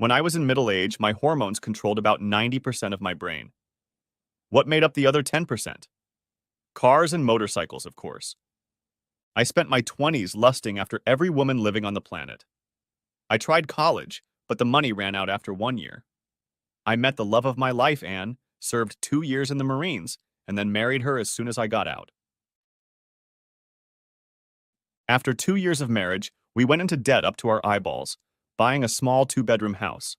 When I was in middle age, my hormones controlled about 90% of my brain. What made up the other 10%? Cars and motorcycles, of course. I spent my 20s lusting after every woman living on the planet. I tried college, but the money ran out after 1 year. I met the love of my life, Anne, served 2 years in the Marines, and then married her as soon as I got out. After 2 years of marriage, we went into debt up to our eyeballs, buying a small two-bedroom house.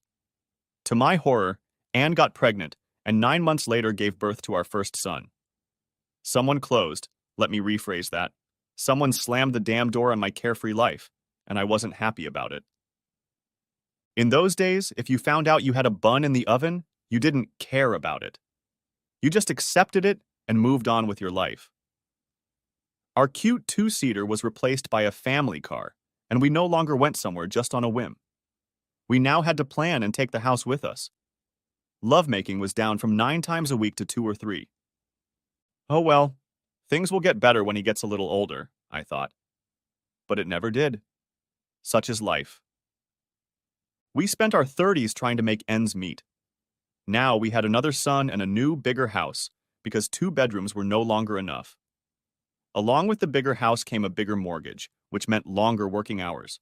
To my horror, Anne got pregnant, and 9 months later gave birth to our first son. Someone closed, let me rephrase that. Someone slammed the damn door on my carefree life, and I wasn't happy about it. In those days, if you found out you had a bun in the oven, you didn't care about it. You just accepted it and moved on with your life. Our cute two-seater was replaced by a family car, and we no longer went somewhere just on a whim. We now had to plan and take the house with us. Lovemaking was down from 9 times a week to 2 or 3. Oh well, things will get better when he gets a little older, I thought. But it never did. Such is life. We spent our 30s trying to make ends meet. Now we had another son and a new, bigger house, because 2 bedrooms were no longer enough. Along with the bigger house came a bigger mortgage, which meant longer working hours.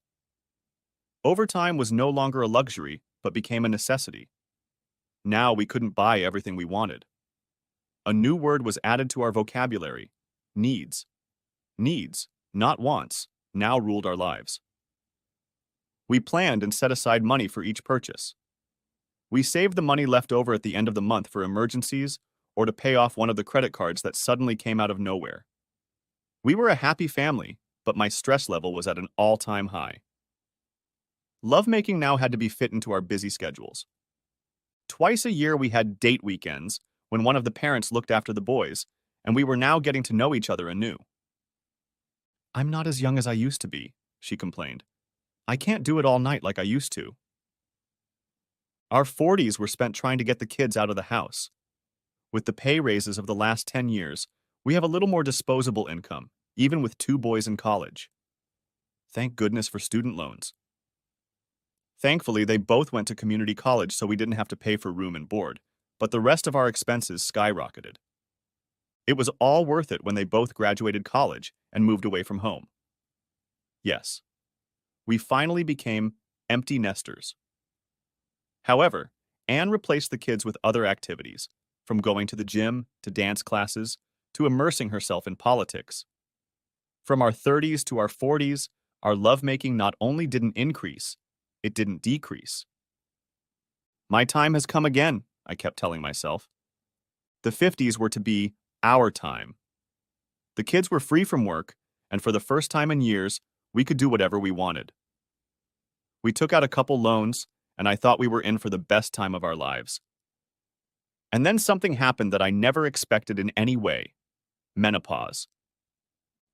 Overtime was no longer a luxury, but became a necessity. Now we couldn't buy everything we wanted. A new word was added to our vocabulary: needs. Needs, not wants, now ruled our lives. We planned and set aside money for each purchase. We saved the money left over at the end of the month for emergencies or to pay off one of the credit cards that suddenly came out of nowhere. We were a happy family, but my stress level was at an all-time high. Lovemaking now had to be fit into our busy schedules. Twice a year we had date weekends when one of the parents looked after the boys, and we were now getting to know each other anew. "I'm not as young as I used to be," she complained. "I can't do it all night like I used to." Our 40s were spent trying to get the kids out of the house. With the pay raises of the last 10 years, we have a little more disposable income, even with 2 boys in college. Thank goodness for student loans. Thankfully, they both went to community college, so we didn't have to pay for room and board, but the rest of our expenses skyrocketed. It was all worth it when they both graduated college and moved away from home. Yes, we finally became empty nesters. However, Anne replaced the kids with other activities, from going to the gym to dance classes to immersing herself in politics. From our 30s to our 40s, our lovemaking not only didn't increase, it didn't decrease. My time has come again, I kept telling myself. The 50s were to be our time. The kids were free from work, and for the first time in years, we could do whatever we wanted. We took out a couple loans, and I thought we were in for the best time of our lives. And then something happened that I never expected in any way: menopause.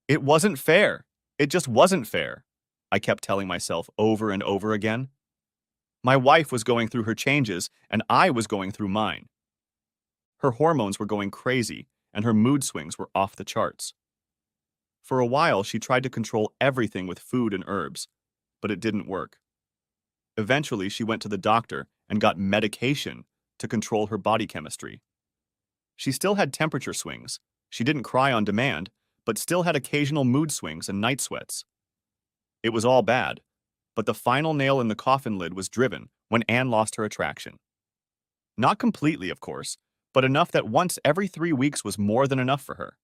It wasn't fair. It just wasn't fair, I kept telling myself over and over again. My wife was going through her changes, and I was going through mine. Her hormones were going crazy, and her mood swings were off the charts. For a while, she tried to control everything with food and herbs, but it didn't work. Eventually, she went to the doctor and got medication to control her body chemistry. She still had temperature swings. She didn't cry on demand, but still had occasional mood swings and night sweats. It was all bad, but the final nail in the coffin lid was driven when Anne lost her attraction. Not completely, of course, but enough that once every 3 weeks was more than enough for her.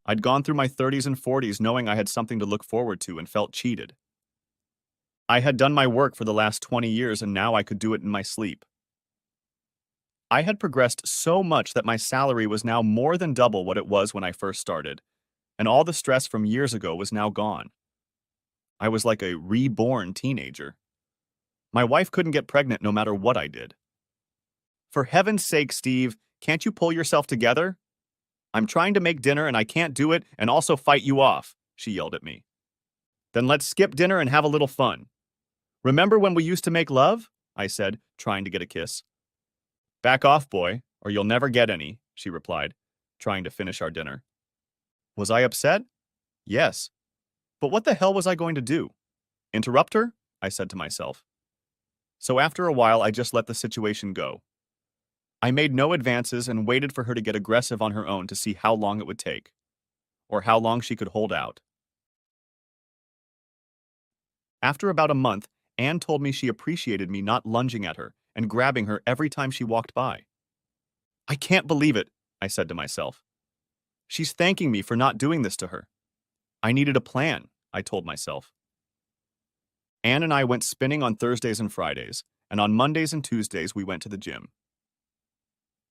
I'd gone through my 30s and 40s knowing I had something to look forward to and felt cheated. I had done my work for the last 20 years and now I could do it in my sleep. I had progressed so much that my salary was now more than double what it was when I first started, and all the stress from years ago was now gone. I was like a reborn teenager. My wife couldn't get pregnant no matter what I did. "For heaven's sake, Steve, can't you pull yourself together? I'm trying to make dinner and I can't do it and also fight you off," she yelled at me. "Then let's skip dinner and have a little fun. Remember when we used to make love?" I said, trying to get a kiss. "Back off, boy, or you'll never get any," she replied, trying to finish our dinner. Was I upset? Yes. But what the hell was I going to do? Interrupt her? I said to myself. So after a while, I just let the situation go. I made no advances and waited for her to get aggressive on her own to see how long it would take, or how long she could hold out. After about a month, Anne told me she appreciated me not lunging at her and grabbing her every time she walked by. I can't believe it, I said to myself. She's thanking me for not doing this to her. I needed a plan, I told myself. Anne and I went spinning on Thursdays and Fridays, and on Mondays and Tuesdays we went to the gym.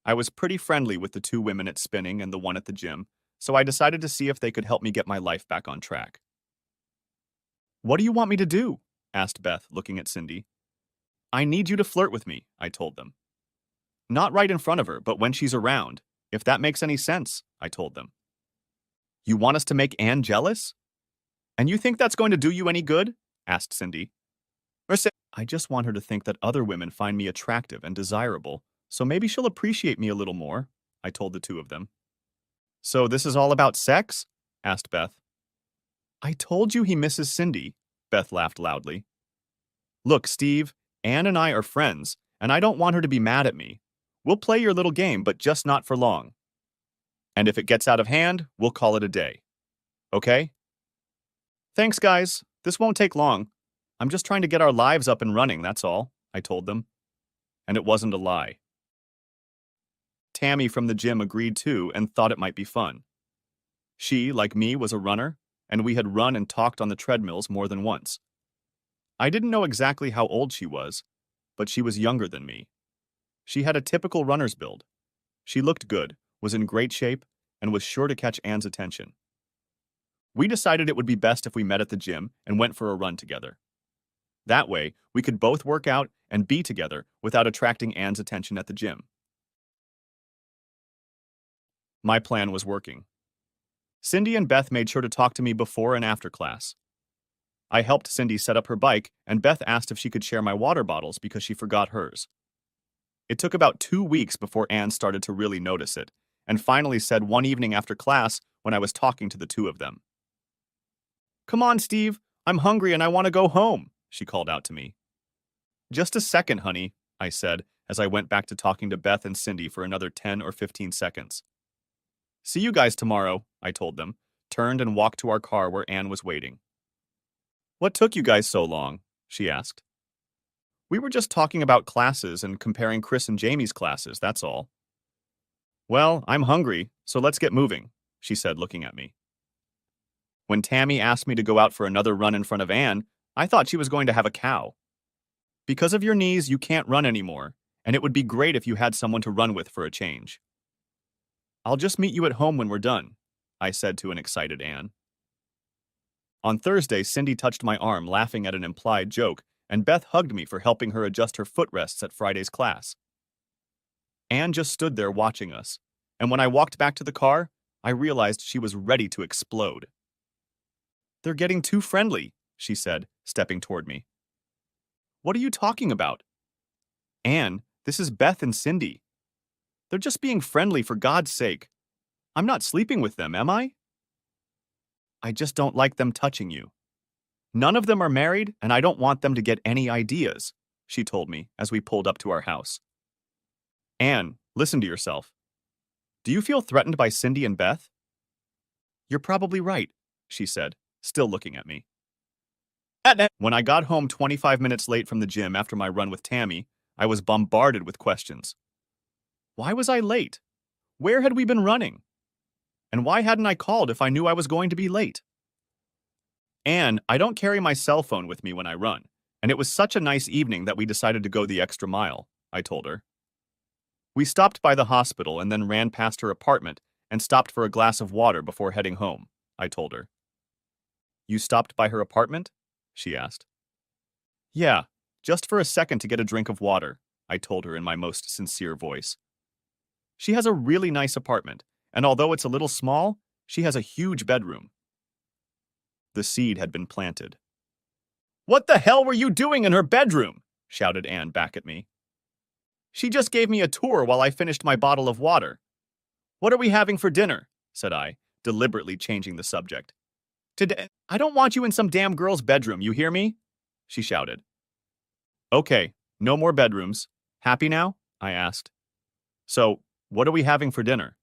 I was pretty friendly with the two women at spinning and the one at the gym, so I decided to see if they could help me get my life back on track. What do you want me to do? Asked Beth, looking at Cindy. I need you to flirt with me, I told them. Not right in front of her, but when she's around, if that makes any sense, I told them. You want us to make Anne jealous? And you think that's going to do you any good? Asked Cindy. I just want her to think that other women find me attractive and desirable, so maybe she'll appreciate me a little more, I told the two of them. So this is all about sex? Asked Beth. I told you he misses Cindy, Beth laughed loudly. Look, Steve, Anne and I are friends, and I don't want her to be mad at me. We'll play your little game, but just not for long. And if it gets out of hand, we'll call it a day. Okay? Thanks, guys. This won't take long. I'm just trying to get our lives up and running, that's all, I told them. And it wasn't a lie. Tammy from the gym agreed too and thought it might be fun. She, like me, was a runner, and we had run and talked on the treadmills more than once. I didn't know exactly how old she was, but she was younger than me. She had a typical runner's build. She looked good, was in great shape, and was sure to catch Anne's attention. We decided it would be best if we met at the gym and went for a run together. That way, we could both work out and be together without attracting Anne's attention at the gym. My plan was working. Cindy and Beth made sure to talk to me before and after class. I helped Cindy set up her bike, and Beth asked if she could share my water bottles because she forgot hers. It took about 2 weeks before Anne started to really notice it, and finally said one evening after class when I was talking to the two of them. Come on, Steve, I'm hungry and I want to go home, she called out to me. Just a second, honey, I said as I went back to talking to Beth and Cindy for another 10 or 15 seconds. See you guys tomorrow, I told them, turned and walked to our car where Anne was waiting. What took you guys so long? She asked. We were just talking about classes and comparing Chris and Jamie's classes, that's all. Well, I'm hungry, so let's get moving, she said, looking at me. When Tammy asked me to go out for another run in front of Anne, I thought she was going to have a cow. Because of your knees, you can't run anymore, and it would be great if you had someone to run with for a change. I'll just meet you at home when we're done, I said to an excited Anne. On Thursday, Cindy touched my arm, laughing at an implied joke, and Beth hugged me for helping her adjust her footrests at Friday's class. Anne just stood there watching us, and when I walked back to the car, I realized she was ready to explode. They're getting too friendly, she said, stepping toward me. What are you talking about? Anne, this is Beth and Cindy. They're just being friendly, for God's sake. I'm not sleeping with them, am I? I just don't like them touching you. None of them are married, and I don't want them to get any ideas, she told me as we pulled up to our house. Anne, listen to yourself. Do you feel threatened by Cindy and Beth? You're probably right, she said, still looking at me. When I got home 25 minutes late from the gym after my run with Tammy, I was bombarded with questions. Why was I late? Where had we been running? And why hadn't I called if I knew I was going to be late? Anne, I don't carry my cell phone with me when I run, and it was such a nice evening that we decided to go the extra mile, I told her. We stopped by the hospital and then ran past her apartment and stopped for a glass of water before heading home, I told her. You stopped by her apartment? She asked. Yeah, just for a second to get a drink of water, I told her in my most sincere voice. She has a really nice apartment, and although it's a little small, she has a huge bedroom. The seed had been planted. What the hell were you doing in her bedroom? Shouted Anne back at me. She just gave me a tour while I finished my bottle of water. What are we having for dinner? Said I, deliberately changing the subject. Today, I don't want you in some damn girl's bedroom, you hear me? She shouted. Okay, No more bedrooms. Happy now? I asked. So, what are we having for dinner?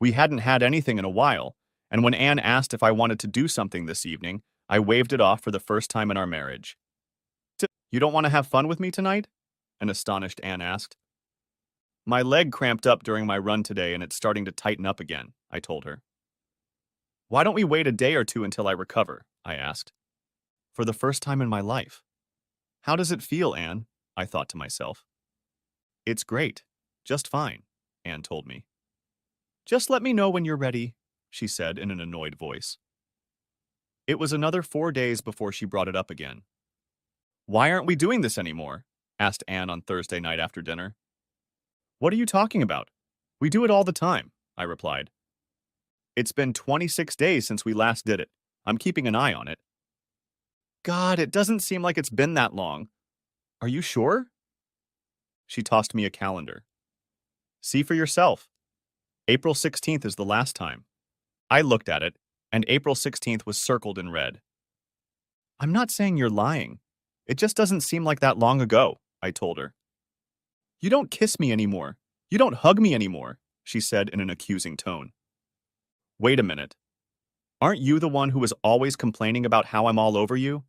We hadn't had anything in a while, and when Anne asked if I wanted to do something this evening, I waved it off for the first time in our marriage. You don't want to have fun with me tonight? An astonished Anne asked. My leg cramped up during my run today and it's starting to tighten up again, I told her. Why don't we wait a day or two until I recover? I asked. For the first time in my life. How does it feel, Anne? I thought to myself. It's great. Just fine, Anne told me. Just let me know when you're ready, she said in an annoyed voice. It was another 4 days before she brought it up again. Why aren't we doing this anymore? Asked Anne on Thursday night after dinner. What are you talking about? We do it all the time, I replied. It's been 26 days since we last did it. I'm keeping an eye on it. God, it doesn't seem like it's been that long. Are you sure? She tossed me a calendar. See for yourself. April 16th is the last time. I looked at it, and April 16th was circled in red. I'm not saying you're lying. It just doesn't seem like that long ago, I told her. You don't kiss me anymore. You don't hug me anymore, she said in an accusing tone. Wait a minute. Aren't you the one who was always complaining about how I'm all over you?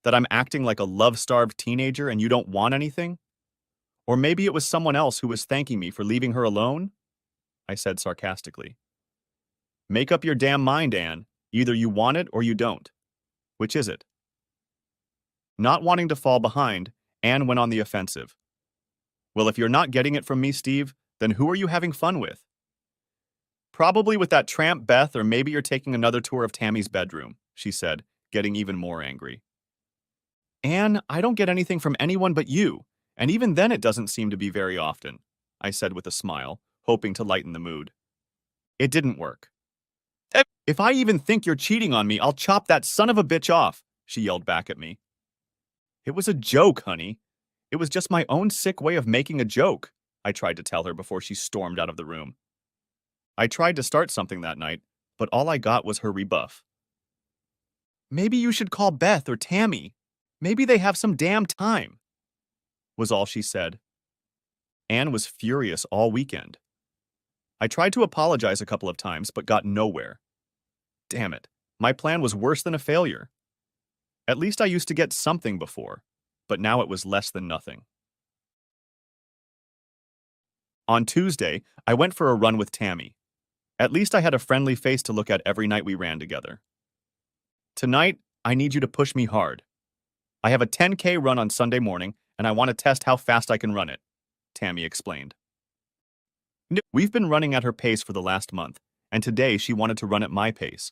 That I'm acting like a love-starved teenager and you don't want anything? Or maybe it was someone else who was thanking me for leaving her alone? I said sarcastically. Make up your damn mind, Anne. Either you want it or you don't. Which is it? Not wanting to fall behind, Anne went on the offensive. Well, if you're not getting it from me, Steve, then who are you having fun with? Probably with that tramp Beth, or maybe you're taking another tour of Tammy's bedroom, she said, getting even more angry. Anne, I don't get anything from anyone but you, and even then it doesn't seem to be very often, I said with a smile, hoping to lighten the mood. It didn't work. If I even think you're cheating on me, I'll chop that son of a bitch off, she yelled back at me. It was a joke, honey. It was just my own sick way of making a joke, I tried to tell her before she stormed out of the room. I tried to start something that night, but all I got was her rebuff. Maybe you should call Beth or Tammy. Maybe they have some damn time, was all she said. Anne was furious all weekend. I tried to apologize a couple of times, but got nowhere. Damn it, my plan was worse than a failure. At least I used to get something before, but now it was less than nothing. On Tuesday, I went for a run with Tammy. At least I had a friendly face to look at every night we ran together. Tonight, I need you to push me hard. I have a 10K run on Sunday morning, and I want to test how fast I can run it, Tammy explained. We've been running at her pace for the last month, and today she wanted to run at my pace.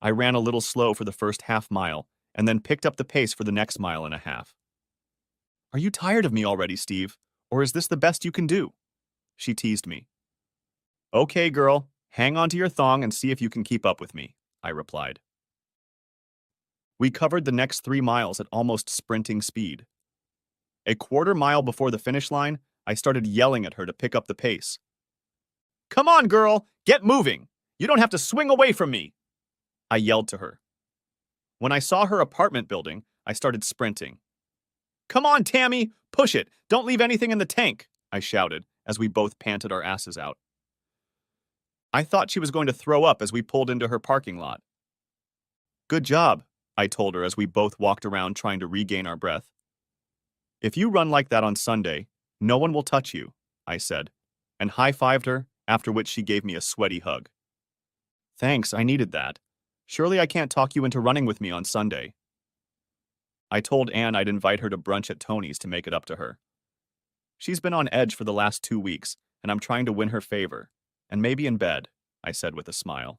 I ran a little slow for the first half mile, and then picked up the pace for the next mile and a half. Are you tired of me already, Steve? Or is this the best you can do? She teased me. Okay, girl, hang on to your thong and see if you can keep up with me, I replied. We covered the next 3 miles at almost sprinting speed. A quarter mile before the finish line, I started yelling at her to pick up the pace. Come on, girl, get moving. You don't have to swing away from me, I yelled to her. When I saw her apartment building, I started sprinting. Come on, Tammy, push it. Don't leave anything in the tank, I shouted as we both panted our asses out. I thought she was going to throw up as we pulled into her parking lot. Good job, I told her as we both walked around trying to regain our breath. If you run like that on Sunday, no one will touch you, I said, and high-fived her, after which she gave me a sweaty hug. Thanks, I needed that. Surely I can't talk you into running with me on Sunday. I told Anne I'd invite her to brunch at Tony's to make it up to her. She's been on edge for the last 2 weeks, and I'm trying to win her favor. And maybe in bed, I said with a smile.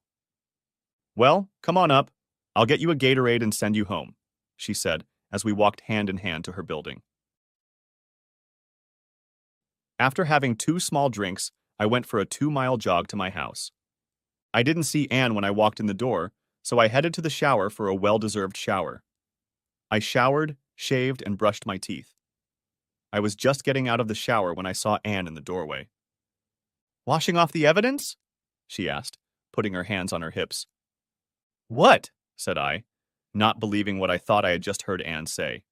Well, come on up. I'll get you a Gatorade and send you home, she said as we walked hand in hand to her building. After having 2 small drinks, I went for a 2-mile jog to my house. I didn't see Anne when I walked in the door, so I headed to the shower for a well-deserved shower. I showered, shaved, and brushed my teeth. I was just getting out of the shower when I saw Anne in the doorway. Washing off the evidence? She asked, putting her hands on her hips. What? Said I, not believing what I thought I had just heard Anne say.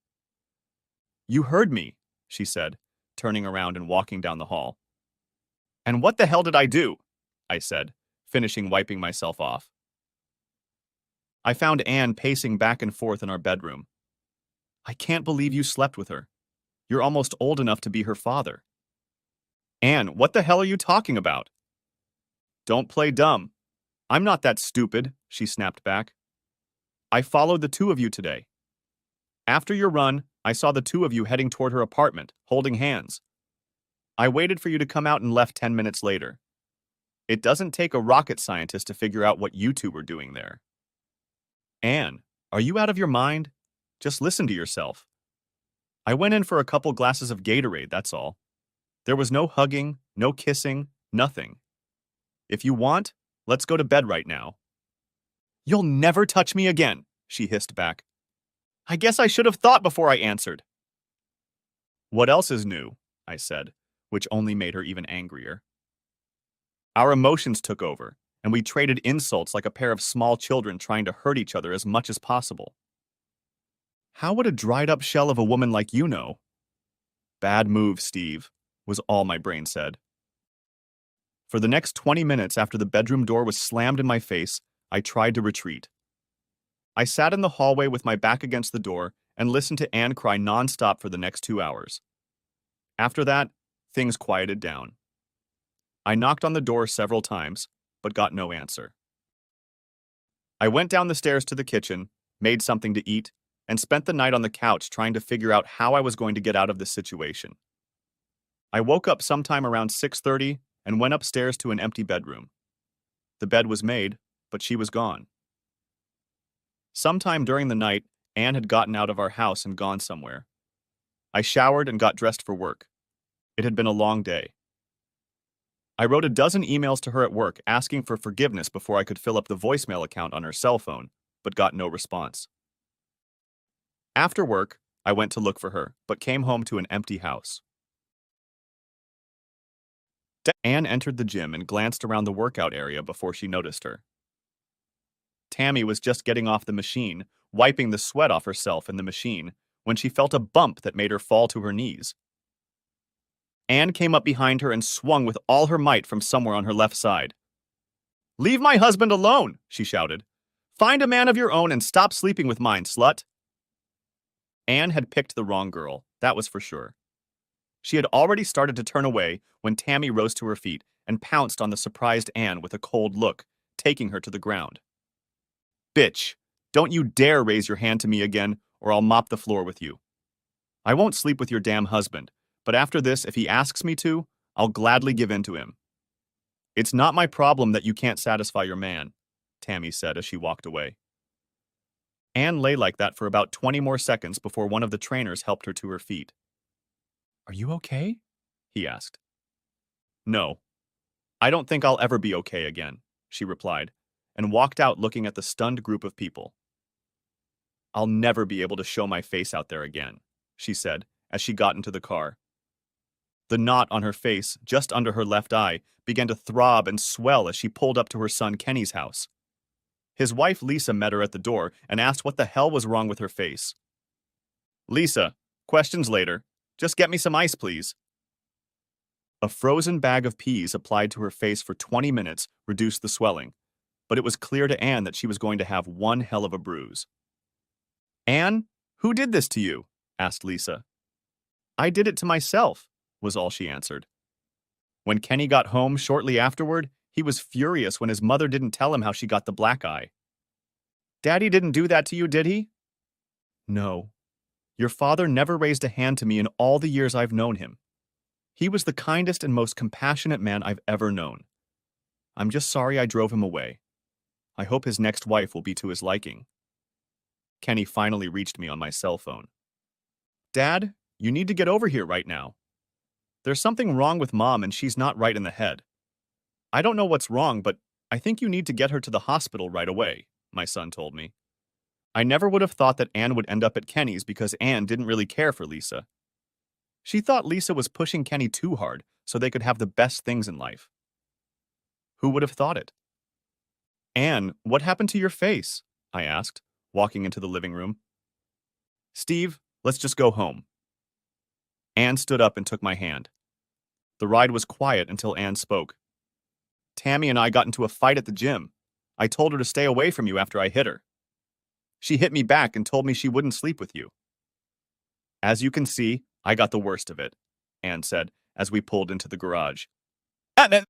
You heard me, she said, turning around and walking down the hall. And what the hell did I do? I said, finishing wiping myself off. I found Anne pacing back and forth in our bedroom. I can't believe you slept with her. You're almost old enough to be her father. Anne, what the hell are you talking about? Don't play dumb. I'm not that stupid, she snapped back. I followed the two of you today. After your run, I saw the two of you heading toward her apartment, holding hands. I waited for you to come out and left 10 minutes later. It doesn't take a rocket scientist to figure out what you two were doing there. Anne, are you out of your mind? Just listen to yourself. I went in for a couple glasses of Gatorade, that's all. There was no hugging, no kissing, nothing. If you want, let's go to bed right now. You'll never touch me again, she hissed back. I guess I should have thought before I answered. What else is new? I said, which only made her even angrier. Our emotions took over, and we traded insults like a pair of small children trying to hurt each other as much as possible. How would a dried-up shell of a woman like you know? Bad move, Steve, was all my brain said. For the next 20 minutes after the bedroom door was slammed in my face, I tried to retreat. I sat in the hallway with my back against the door and listened to Anne cry nonstop for the next 2 hours. After that, things quieted down. I knocked on the door several times, but got no answer. I went down the stairs to the kitchen, made something to eat, and spent the night on the couch trying to figure out how I was going to get out of this situation. I woke up sometime around 6:30 and went upstairs to an empty bedroom. The bed was made, but she was gone. Sometime during the night, Anne had gotten out of our house and gone somewhere. I showered and got dressed for work. It had been a long day. I wrote a dozen emails to her at work asking for forgiveness before I could fill up the voicemail account on her cell phone, but got no response. After work, I went to look for her, but came home to an empty house. Anne entered the gym and glanced around the workout area before she noticed her. Tammy was just getting off the machine, wiping the sweat off herself in the machine, when she felt a bump that made her fall to her knees. Anne came up behind her and swung with all her might from somewhere on her left side. "Leave my husband alone," she shouted. "Find a man of your own and stop sleeping with mine, slut." Anne had picked the wrong girl, that was for sure. She had already started to turn away when Tammy rose to her feet and pounced on the surprised Anne with a cold look, taking her to the ground. "Bitch, don't you dare raise your hand to me again, or I'll mop the floor with you. I won't sleep with your damn husband, but after this, if he asks me to, I'll gladly give in to him." "It's not my problem that you can't satisfy your man," Tammy said as she walked away. Anne lay like that for about 20 more seconds before one of the trainers helped her to her feet. "Are you okay?" he asked. "No. I don't think I'll ever be okay again," she replied, and walked out looking at the stunned group of people. "I'll never be able to show my face out there again," she said as she got into the car. The knot on her face, just under her left eye, began to throb and swell as she pulled up to her son Kenny's house. His wife Lisa met her at the door and asked what the hell was wrong with her face. "Lisa, questions later. Just get me some ice, please." A frozen bag of peas applied to her face for 20 minutes reduced the swelling, but it was clear to Anne that she was going to have one hell of a bruise. "Anne, who did this to you?" asked Lisa. "I did it to myself," was all she answered. When Kenny got home shortly afterward, he was furious when his mother didn't tell him how she got the black eye. "Daddy didn't do that to you, did he?" "No. Your father never raised a hand to me in all the years I've known him. He was the kindest and most compassionate man I've ever known. I'm just sorry I drove him away. I hope his next wife will be to his liking." Kenny finally reached me on my cell phone. "Dad, you need to get over here right now. There's something wrong with Mom and she's not right in the head. I don't know what's wrong, but I think you need to get her to the hospital right away," my son told me. I never would have thought that Anne would end up at Kenny's because Anne didn't really care for Lisa. She thought Lisa was pushing Kenny too hard so they could have the best things in life. Who would have thought it? "Anne, what happened to your face?" I asked, walking into the living room. "Steve, let's just go home." Anne stood up and took my hand. The ride was quiet until Anne spoke. Tammy and I got into a fight at the gym. I told her to stay away from you after I hit her. She hit me back and told me she wouldn't sleep with you. As you can see, I got the worst of it, Anne said as we pulled into the garage.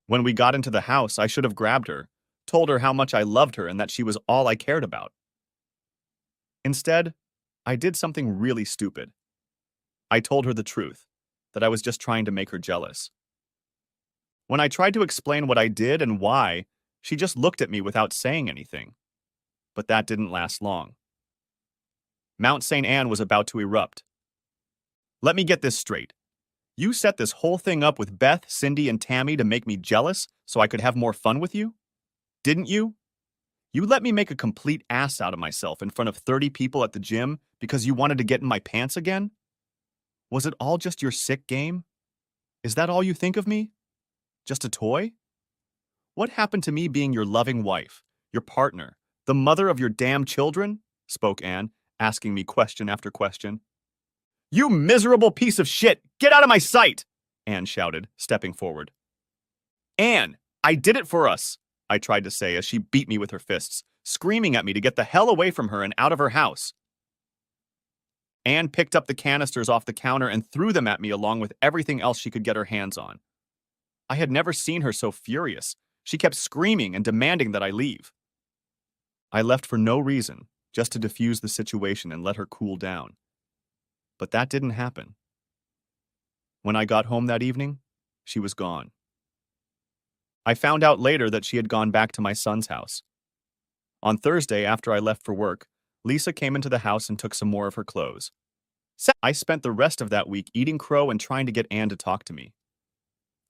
When we got into the house, I should have grabbed her, told her how much I loved her and that she was all I cared about. Instead, I did something really stupid. I told her the truth, that I was just trying to make her jealous. When I tried to explain what I did and why, she just looked at me without saying anything. But that didn't last long. Mount St. Anne was about to erupt. Let me get this straight. You set this whole thing up with Beth, Cindy, and Tammy to make me jealous so I could have more fun with you? Didn't you? You let me make a complete ass out of myself in front of 30 people at the gym because you wanted to get in my pants again? Was it all just your sick game? Is that all you think of me? Just a toy? What happened to me being your loving wife, your partner, the mother of your damn children? Spoke Anne, asking me question after question. You miserable piece of shit! Get out of my sight! Anne shouted, stepping forward. Anne, I did it for us, I tried to say as she beat me with her fists, screaming at me to get the hell away from her and out of her house. Anne picked up the canisters off the counter and threw them at me along with everything else she could get her hands on. I had never seen her so furious. She kept screaming and demanding that I leave. I left for no reason, just to defuse the situation and let her cool down. But that didn't happen. When I got home that evening, she was gone. I found out later that she had gone back to my son's house. On Thursday, after I left for work, Lisa came into the house and took some more of her clothes. I spent the rest of that week eating crow and trying to get Anne to talk to me.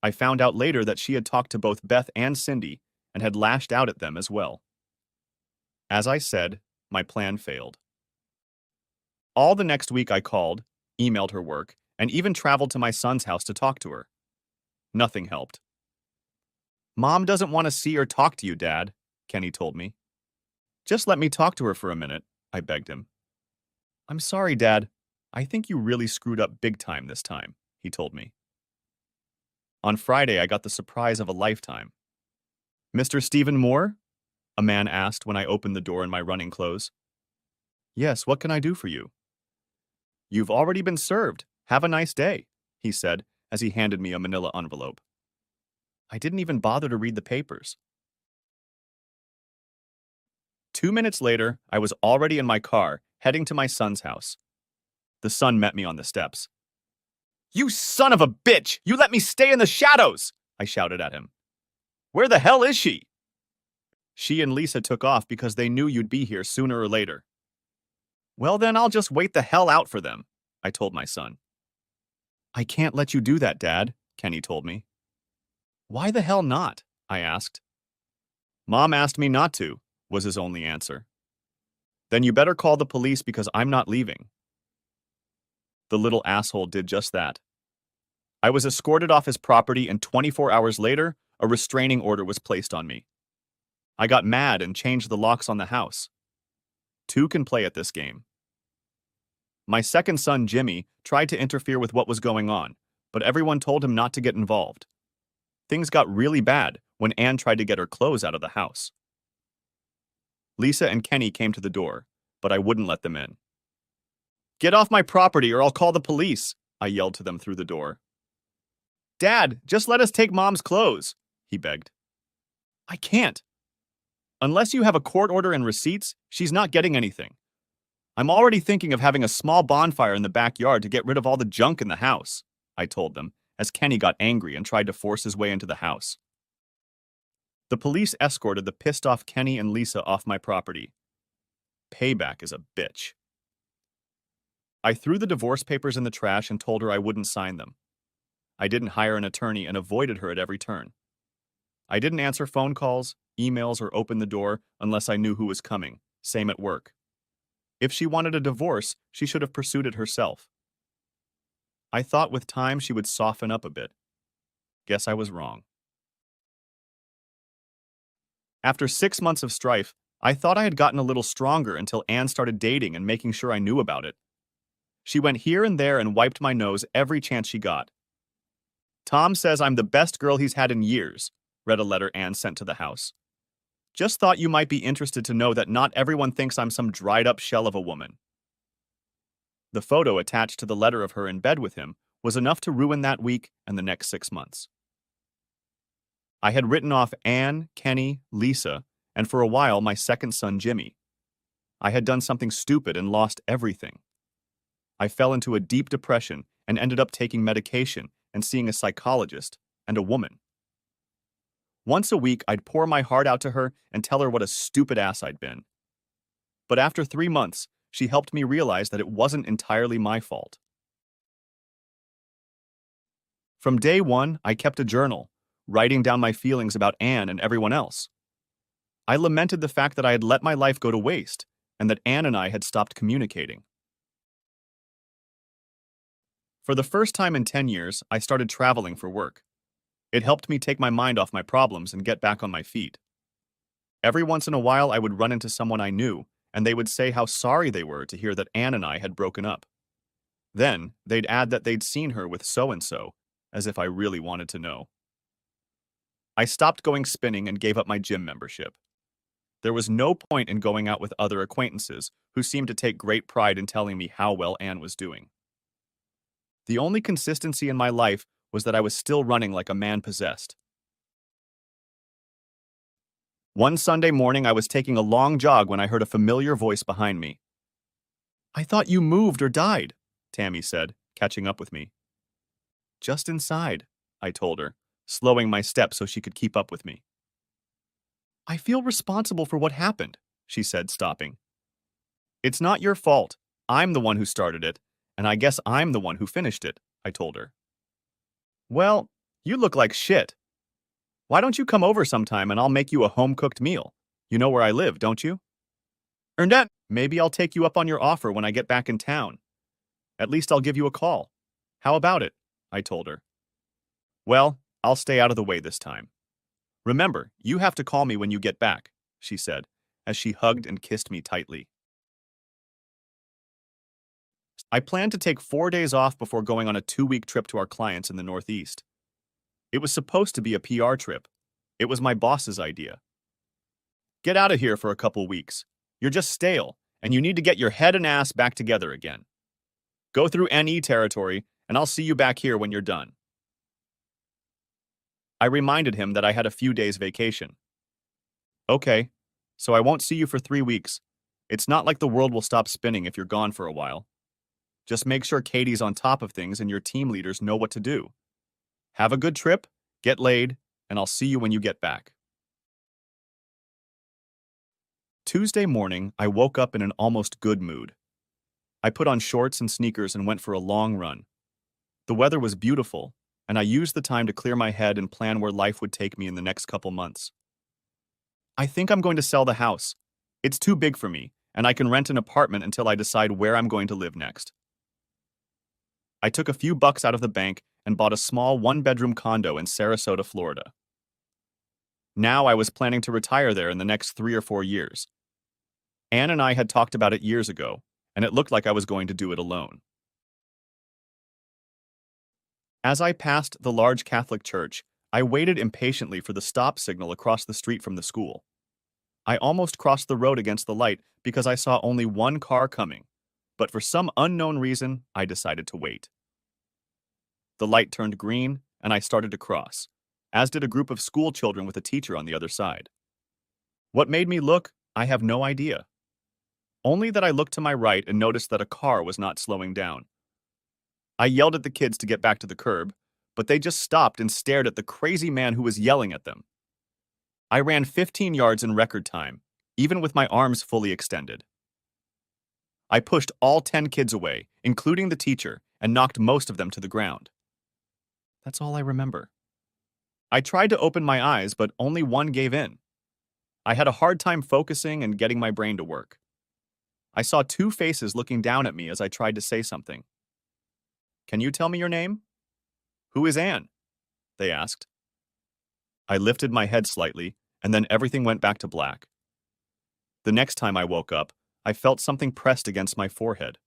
I found out later that she had talked to both Beth and Cindy and had lashed out at them as well. As I said, my plan failed. All the next week I called, emailed her work, and even traveled to my son's house to talk to her. Nothing helped. Mom doesn't want to see or talk to you, Dad, Kenny told me. Just let me talk to her for a minute, I begged him. I'm sorry, Dad. I think you really screwed up big time this time, he told me. On Friday, I got the surprise of a lifetime. Mr. Stephen Moore? A man asked when I opened the door in my running clothes. Yes, what can I do for you? You've already been served. Have a nice day, he said as he handed me a manila envelope. I didn't even bother to read the papers. 2 minutes later, I was already in my car, heading to my son's house. The son met me on the steps. You son of a bitch! You let me stay in the shadows! I shouted at him. Where the hell is she? She and Lisa took off because they knew you'd be here sooner or later. Well, then I'll just wait the hell out for them, I told my son. I can't let you do that, Dad, Kenny told me. Why the hell not? I asked. Mom asked me not to, was his only answer. Then you better call the police because I'm not leaving. The little asshole did just that. I was escorted off his property and 24 hours later, a restraining order was placed on me. I got mad and changed the locks on the house. 2 can play at this game. My second son, Jimmy, tried to interfere with what was going on, but everyone told him not to get involved. Things got really bad when Anne tried to get her clothes out of the house. Lisa and Kenny came to the door, but I wouldn't let them in. Get off my property or I'll call the police, I yelled to them through the door. Dad, just let us take Mom's clothes, he begged. I can't. Unless you have a court order and receipts, she's not getting anything. I'm already thinking of having a small bonfire in the backyard to get rid of all the junk in the house, I told them, as Kenny got angry and tried to force his way into the house. The police escorted the pissed-off Kenny and Lisa off my property. Payback is a bitch. I threw the divorce papers in the trash and told her I wouldn't sign them. I didn't hire an attorney and avoided her at every turn. I didn't answer phone calls, emails, or open the door unless I knew who was coming. Same at work. If she wanted a divorce, she should have pursued it herself. I thought with time she would soften up a bit. Guess I was wrong. After 6 months of strife, I thought I had gotten a little stronger until Anne started dating and making sure I knew about it. She went here and there and wiped my nose every chance she got. Tom says I'm the best girl he's had in years, read a letter Anne sent to the house. Just thought you might be interested to know that not everyone thinks I'm some dried-up shell of a woman. The photo attached to the letter of her in bed with him was enough to ruin that week and the next 6 months. I had written off Anne, Kenny, Lisa, and for a while my second son Jimmy. I had done something stupid and lost everything. I fell into a deep depression and ended up taking medication and seeing a psychologist and a woman. Once a week, I'd pour my heart out to her and tell her what a stupid ass I'd been. But after 3 months, she helped me realize that it wasn't entirely my fault. From day one, I kept a journal, writing down my feelings about Anne and everyone else. I lamented the fact that I had let my life go to waste and that Anne and I had stopped communicating. For the first time in 10 years, I started traveling for work. It helped me take my mind off my problems and get back on my feet. Every once in a while, I would run into someone I knew, and they would say how sorry they were to hear that Anne and I had broken up. Then, they'd add that they'd seen her with so-and-so, as if I really wanted to know. I stopped going spinning and gave up my gym membership. There was no point in going out with other acquaintances who seemed to take great pride in telling me how well Anne was doing. The only consistency in my life was that I was still running like a man possessed. One Sunday morning, I was taking a long jog when I heard a familiar voice behind me. "I thought you moved or died," Tammy said, catching up with me. "Just inside," I told her, slowing my step so she could keep up with me. "I feel responsible for what happened," she said, stopping. "It's not your fault. I'm the one who started it, and I guess I'm the one who finished it," I told her. "Well, you look like shit. Why don't you come over sometime and I'll make you a home-cooked meal? You know where I live, don't you?" "Ernest, maybe I'll take you up on your offer when I get back in town. At least I'll give you a call. How about it?" I told her. "Well, I'll stay out of the way this time. Remember, you have to call me when you get back," she said, as she hugged and kissed me tightly. I planned to take 4 days off before going on a 2-week trip to our clients in the Northeast. It was supposed to be a PR trip. It was my boss's idea. "Get out of here for a couple weeks. You're just stale, and you need to get your head and ass back together again. Go through NE territory, and I'll see you back here when you're done." I reminded him that I had a few days vacation. "Okay, so I won't see you for 3 weeks. It's not like the world will stop spinning if you're gone for a while. Just make sure Katie's on top of things and your team leaders know what to do. Have a good trip, get laid, and I'll see you when you get back." Tuesday morning, I woke up in an almost good mood. I put on shorts and sneakers and went for a long run. The weather was beautiful, and I used the time to clear my head and plan where life would take me in the next couple months. I think I'm going to sell the house. It's too big for me, and I can rent an apartment until I decide where I'm going to live next. I took a few bucks out of the bank and bought a small 1-bedroom condo in Sarasota, Florida. Now I was planning to retire there in the next 3 or 4 years. Anne and I had talked about it years ago, and it looked like I was going to do it alone. As I passed the large Catholic church, I waited impatiently for the stop signal across the street from the school. I almost crossed the road against the light because I saw only one car coming, but for some unknown reason, I decided to wait. The light turned green, and I started to cross, as did a group of school children with a teacher on the other side. What made me look, I have no idea. Only that I looked to my right and noticed that a car was not slowing down. I yelled at the kids to get back to the curb, but they just stopped and stared at the crazy man who was yelling at them. I ran 15 yards in record time, even with my arms fully extended. I pushed all 10 kids away, including the teacher, and knocked most of them to the ground. That's all I remember. I tried to open my eyes, but only one gave in. I had a hard time focusing and getting my brain to work. I saw 2 faces looking down at me as I tried to say something. "Can you tell me your name?" "Who is Anne?" they asked. I lifted my head slightly, and then everything went back to black. The next time I woke up, I felt something pressed against my forehead.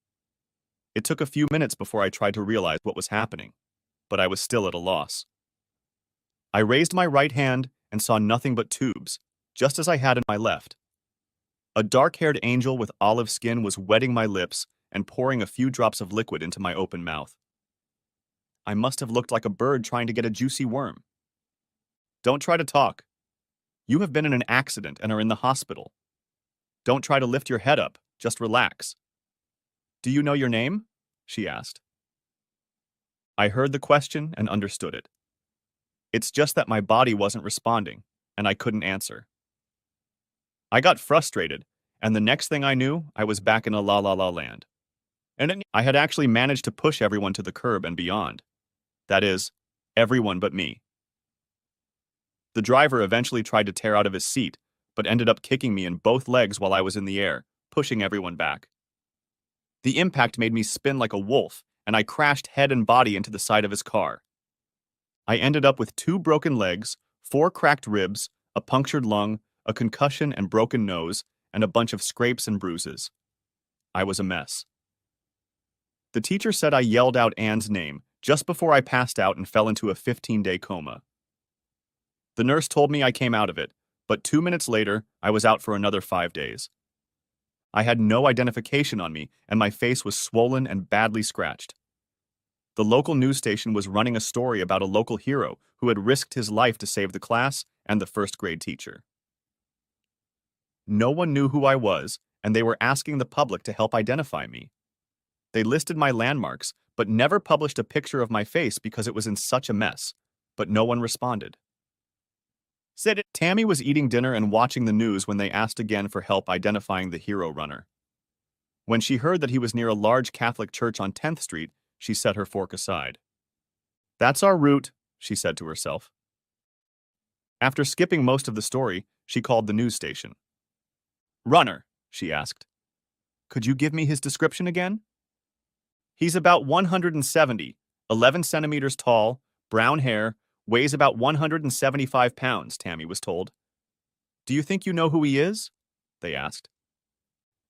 It took a few minutes before I tried to realize what was happening, but I was still at a loss. I raised my right hand and saw nothing but tubes, just as I had in my left. A dark-haired angel with olive skin was wetting my lips and pouring a few drops of liquid into my open mouth. I must have looked like a bird trying to get a juicy worm. Don't try to talk. You have been in an accident and are in the hospital. Don't try to lift your head up, just relax. Do you know your name? She asked. I heard the question and understood it. It's just that my body wasn't responding, and I couldn't answer. I got frustrated, and the next thing I knew, I was back in a la land. And I had actually managed to push everyone to the curb and beyond. That is, everyone but me. The driver eventually tried to tear out of his seat, but ended up kicking me in both legs while I was in the air, pushing everyone back. The impact made me spin like a wolf, and I crashed head and body into the side of his car. I ended up with 2 broken legs, 4 cracked ribs, a punctured lung, a concussion and broken nose, and a bunch of scrapes and bruises. I was a mess. The teacher said I yelled out Anne's name just before I passed out and fell into a 15-day coma. The nurse told me I came out of it, but 2 minutes later, I was out for another 5 days. I had no identification on me, and my face was swollen and badly scratched. The local news station was running a story about a local hero who had risked his life to save the class and the first-grade teacher. No one knew who I was, and they were asking the public to help identify me. They listed my landmarks, but never published a picture of my face because it was in such a mess, but no one responded. Tammy was eating dinner and watching the news when they asked again for help identifying the hero runner. When she heard that he was near a large Catholic church on 10th Street, she set her fork aside. "That's our route," she said to herself. After skipping most of the story, she called the news station. "Runner," she asked. "Could you give me his description again?" "He's about 170, 11 centimeters tall, brown hair, weighs about 175 pounds, Tammy was told. "Do you think you know who he is?" they asked.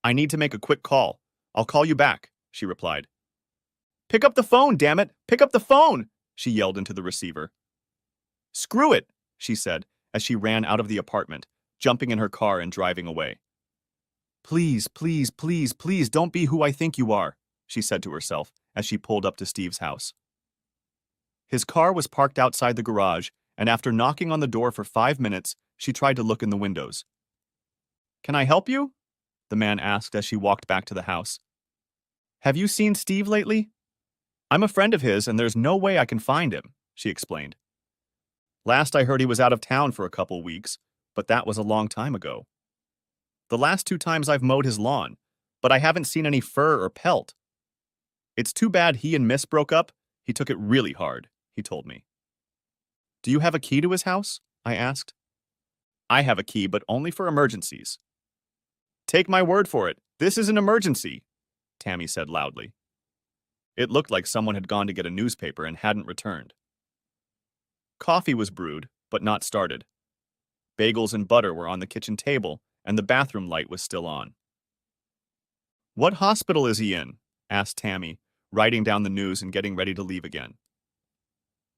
"I need to make a quick call. I'll call you back," she replied. "Pick up the phone, damn it! Pick up the phone!" she yelled into the receiver. "Screw it," she said as she ran out of the apartment, jumping in her car and driving away. "Please, please, please, please don't be who I think you are," she said to herself as she pulled up to Steve's house. His car was parked outside the garage, and after knocking on the door for 5 minutes, she tried to look in the windows. "Can I help you?" the man asked as she walked back to the house. "Have you seen Steve lately?" "I'm a friend of his, and there's no way I can find him," she explained. "Last I heard he was out of town for a couple weeks, but that was a long time ago. The last 2 times I've mowed his lawn, but I haven't seen any fur or pelt. It's too bad he and Miss broke up. He took it really hard," he told me. "Do you have a key to his house?" I asked. "I have a key, but only for emergencies." "Take my word for it, this is an emergency," Tammy said loudly. It looked like someone had gone to get a newspaper and hadn't returned. Coffee was brewed, but not started. Bagels and butter were on the kitchen table, and the bathroom light was still on. "What hospital is he in?" asked Tammy, writing down the news and getting ready to leave again.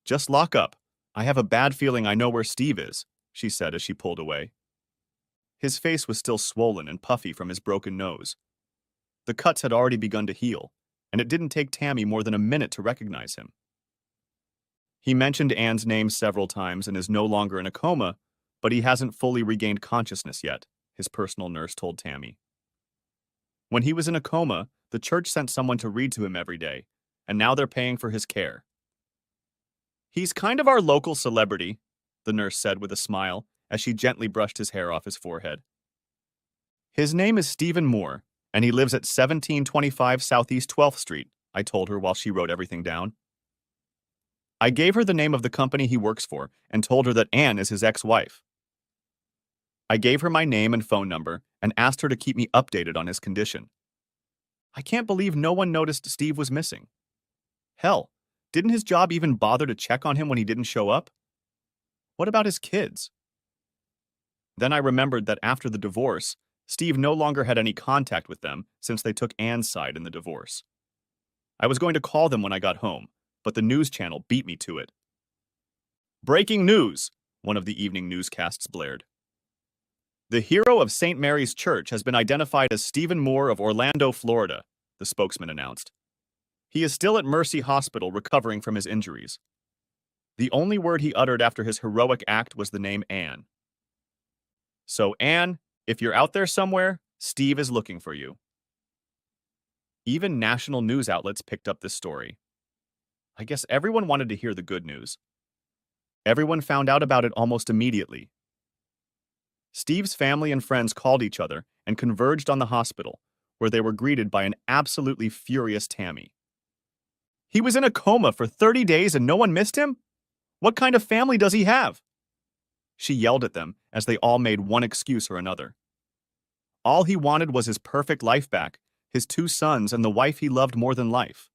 "Just lock up. I have a bad feeling I know where Steve is," she said as she pulled away. His face was still swollen and puffy from his broken nose. The cuts had already begun to heal, and it didn't take Tammy more than a minute to recognize him. He mentioned Anne's name several times and is no longer in a coma, but he hasn't fully regained consciousness yet, his personal nurse told Tammy. When he was in a coma, the church sent someone to read to him every day, and now they're paying for his care. "He's kind of our local celebrity," the nurse said with a smile as she gently brushed his hair off his forehead. "His name is Stephen Moore, and he lives at 1725 Southeast 12th Street, I told her while she wrote everything down. I gave her the name of the company he works for and told her that Anne is his ex-wife. I gave her my name and phone number and asked her to keep me updated on his condition. I can't believe no one noticed Steve was missing. Hell, didn't his job even bother to check on him when he didn't show up? What about his kids?" Then I remembered that after the divorce, Steve no longer had any contact with them since they took Anne's side in the divorce. I was going to call them when I got home, but the news channel beat me to it. Breaking news, one of the evening newscasts blared. The hero of St. Mary's Church has been identified as Stephen Moore of Orlando, Florida, the spokesman announced. He is still at Mercy Hospital recovering from his injuries. The only word he uttered after his heroic act was the name Anne. So, Anne, if you're out there somewhere, Steve is looking for you. Even national news outlets picked up this story. I guess everyone wanted to hear the good news. Everyone found out about it almost immediately. Steve's family and friends called each other and converged on the hospital, where they were greeted by an absolutely furious Tammy. He was in a coma for 30 days and no one missed him? What kind of family does he have? She yelled at them as they all made one excuse or another. All he wanted was his perfect life back, his 2 sons and the wife he loved more than life.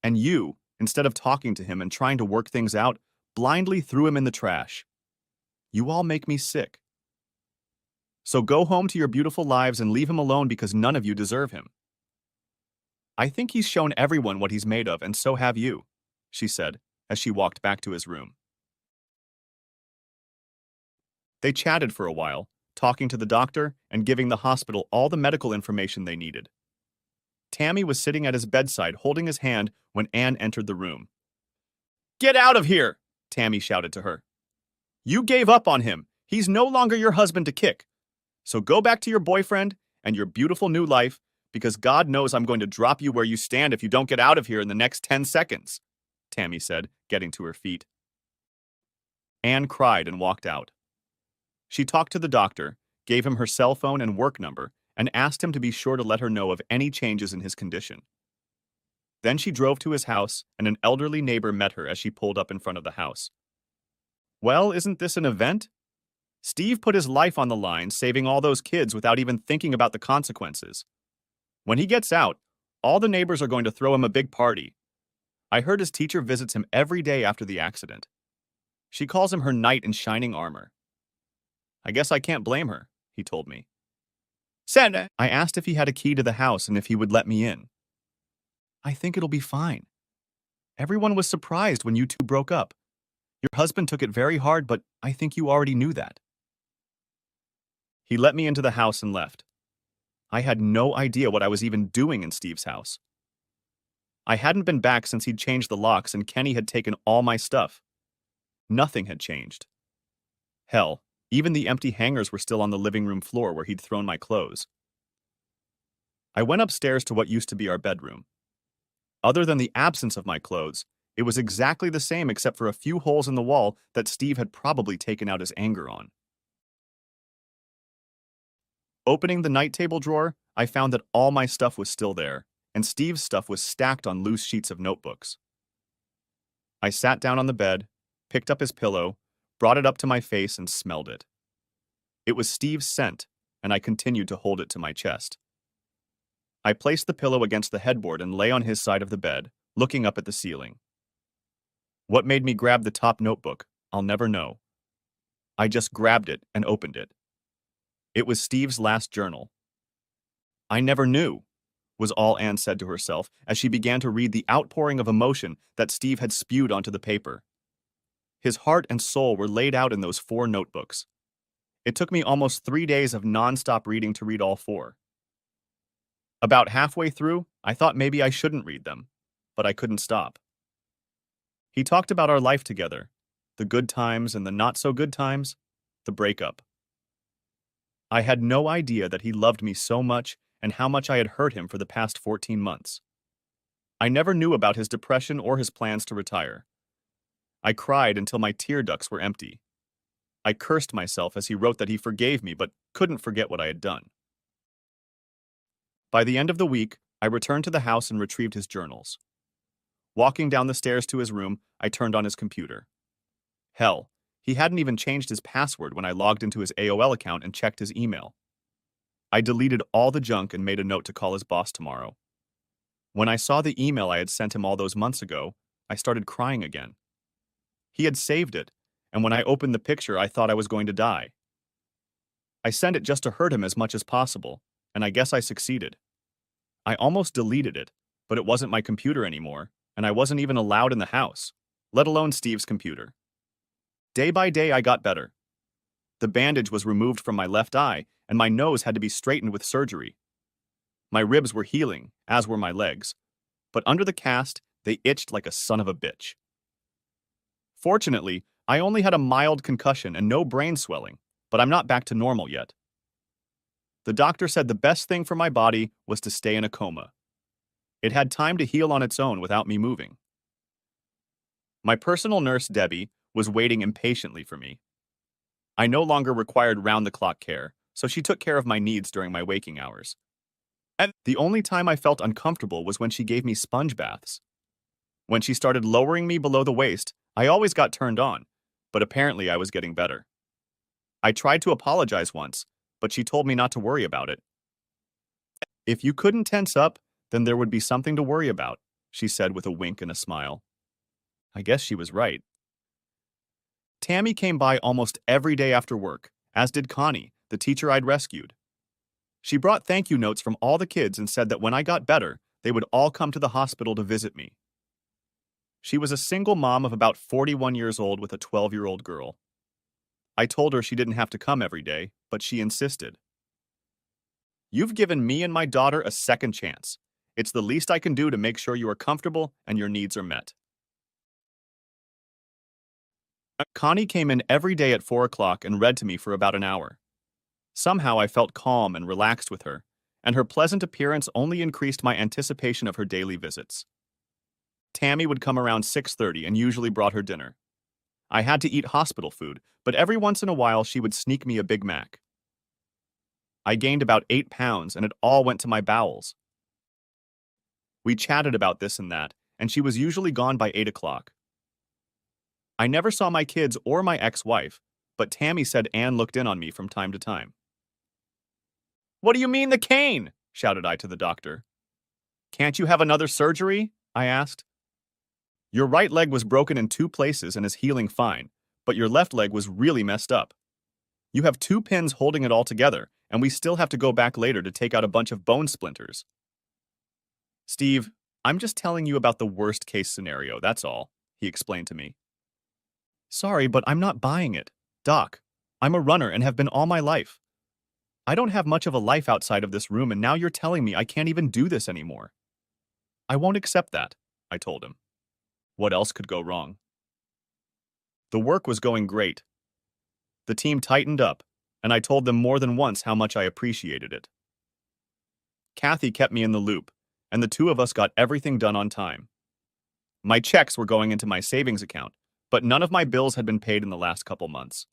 And you, instead of talking to him and trying to work things out, blindly threw him in the trash. You all make me sick. So go home to your beautiful lives and leave him alone because none of you deserve him. I think he's shown everyone what he's made of, and so have you, she said as she walked back to his room. They chatted for a while, talking to the doctor and giving the hospital all the medical information they needed. Tammy was sitting at his bedside holding his hand when Anne entered the room. "Get out of here!" Tammy shouted to her. "You gave up on him. He's no longer your husband to kick. So go back to your boyfriend and your beautiful new life, because God knows I'm going to drop you where you stand if you don't get out of here in the next 10 seconds, Tammy said, getting to her feet. Anne cried and walked out. She talked to the doctor, gave him her cell phone and work number, and asked him to be sure to let her know of any changes in his condition. Then she drove to his house, and an elderly neighbor met her as she pulled up in front of the house. "Well, isn't this an event? Steve put his life on the line, saving all those kids without even thinking about the consequences. When he gets out, all the neighbors are going to throw him a big party. I heard his teacher visits him every day after the accident. She calls him her knight in shining armor. I guess I can't blame her," he told me. "Santa," I asked if he had a key to the house and if he would let me in. "I think it'll be fine. Everyone was surprised when you two broke up. Your husband took it very hard, but I think you already knew that." He let me into the house and left. I had no idea what I was even doing in Steve's house. I hadn't been back since he'd changed the locks and Kenny had taken all my stuff. Nothing had changed. Hell, even the empty hangers were still on the living room floor where he'd thrown my clothes. I went upstairs to what used to be our bedroom. Other than the absence of my clothes, it was exactly the same except for a few holes in the wall that Steve had probably taken out his anger on. Opening the night table drawer, I found that all my stuff was still there, and Steve's stuff was stacked on loose sheets of notebooks. I sat down on the bed, picked up his pillow, brought it up to my face and smelled it. It was Steve's scent, and I continued to hold it to my chest. I placed the pillow against the headboard and lay on his side of the bed, looking up at the ceiling. What made me grab the top notebook, I'll never know. I just grabbed it and opened it. It was Steve's last journal. "I never knew," was all Anne said to herself as she began to read the outpouring of emotion that Steve had spewed onto the paper. His heart and soul were laid out in those 4 notebooks. It took me almost 3 days of non-stop reading to read all 4. About halfway through, I thought maybe I shouldn't read them, but I couldn't stop. He talked about our life together, the good times and the not-so-good times, the breakup. I had no idea that he loved me so much and how much I had hurt him for the past 14 months. I never knew about his depression or his plans to retire. I cried until my tear ducts were empty. I cursed myself as he wrote that he forgave me but couldn't forget what I had done. By the end of the week, I returned to the house and retrieved his journals. Walking down the stairs to his room, I turned on his computer. Hell, he hadn't even changed his password when I logged into his AOL account and checked his email. I deleted all the junk and made a note to call his boss tomorrow. When I saw the email I had sent him all those months ago, I started crying again. He had saved it, and when I opened the picture, I thought I was going to die. I sent it just to hurt him as much as possible, and I guess I succeeded. I almost deleted it, but it wasn't my computer anymore, and I wasn't even allowed in the house, let alone Steve's computer. Day by day, I got better. The bandage was removed from my left eye, and my nose had to be straightened with surgery. My ribs were healing, as were my legs, but under the cast, they itched like a son of a bitch. Fortunately, I only had a mild concussion and no brain swelling, but I'm not back to normal yet. The doctor said the best thing for my body was to stay in a coma. It had time to heal on its own without me moving. My personal nurse, Debbie, was waiting impatiently for me. I no longer required round-the-clock care, so she took care of my needs during my waking hours. And the only time I felt uncomfortable was when she gave me sponge baths. When she started lowering me below the waist, I always got turned on, but apparently I was getting better. I tried to apologize once, but she told me not to worry about it. If you couldn't tense up, then there would be something to worry about, she said with a wink and a smile. I guess she was right. Tammy came by almost every day after work, as did Connie, the teacher I'd rescued. She brought thank you notes from all the kids and said that when I got better, they would all come to the hospital to visit me. She was a single mom of about 41 years old with a 12-year-old girl. I told her she didn't have to come every day, but she insisted. You've given me and my daughter a second chance. It's the least I can do to make sure you are comfortable and your needs are met. Connie came in every day at 4 o'clock and read to me for about an hour. Somehow I felt calm and relaxed with her, and her pleasant appearance only increased my anticipation of her daily visits. Tammy would come around 6:30 and usually brought her dinner. I had to eat hospital food, but every once in a while she would sneak me a Big Mac. I gained about 8 pounds and it all went to my bowels. We chatted about this and that, and she was usually gone by 8 o'clock. I never saw my kids or my ex-wife, but Tammy said Anne looked in on me from time to time. What do you mean the cane? Shouted I to the doctor. Can't you have another surgery? I asked. Your right leg was broken in 2 places and is healing fine, but your left leg was really messed up. You have 2 pins holding it all together, and we still have to go back later to take out a bunch of bone splinters. Steve, I'm just telling you about the worst case scenario, that's all, he explained to me. Sorry, but I'm not buying it. Doc, I'm a runner and have been all my life. I don't have much of a life outside of this room and now you're telling me I can't even do this anymore. I won't accept that, I told him. What else could go wrong? The work was going great. The team tightened up, and I told them more than once how much I appreciated it. Kathy kept me in the loop, and the 2 of us got everything done on time. My checks were going into my savings account, but none of my bills had been paid in the last couple months.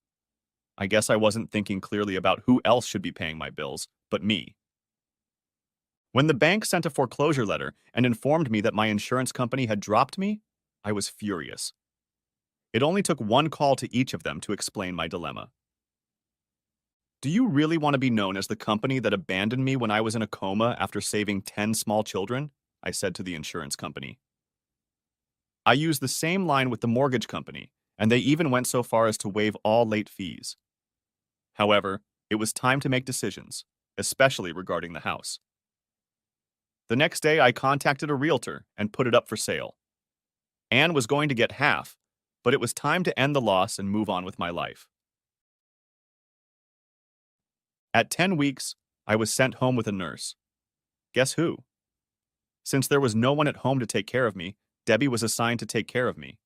I guess I wasn't thinking clearly about who else should be paying my bills, but me. When the bank sent a foreclosure letter and informed me that my insurance company had dropped me, I was furious. It only took one call to each of them to explain my dilemma. Do you really want to be known as the company that abandoned me when I was in a coma after saving 10 small children? I said to the insurance company. I used the same line with the mortgage company, and they even went so far as to waive all late fees. However, it was time to make decisions, especially regarding the house. The next day, I contacted a realtor and put it up for sale. Anne was going to get half, but it was time to end the loss and move on with my life. At 10 weeks, I was sent home with a nurse. Guess who? Since there was no one at home to take care of me, Debbie was assigned to take care of me.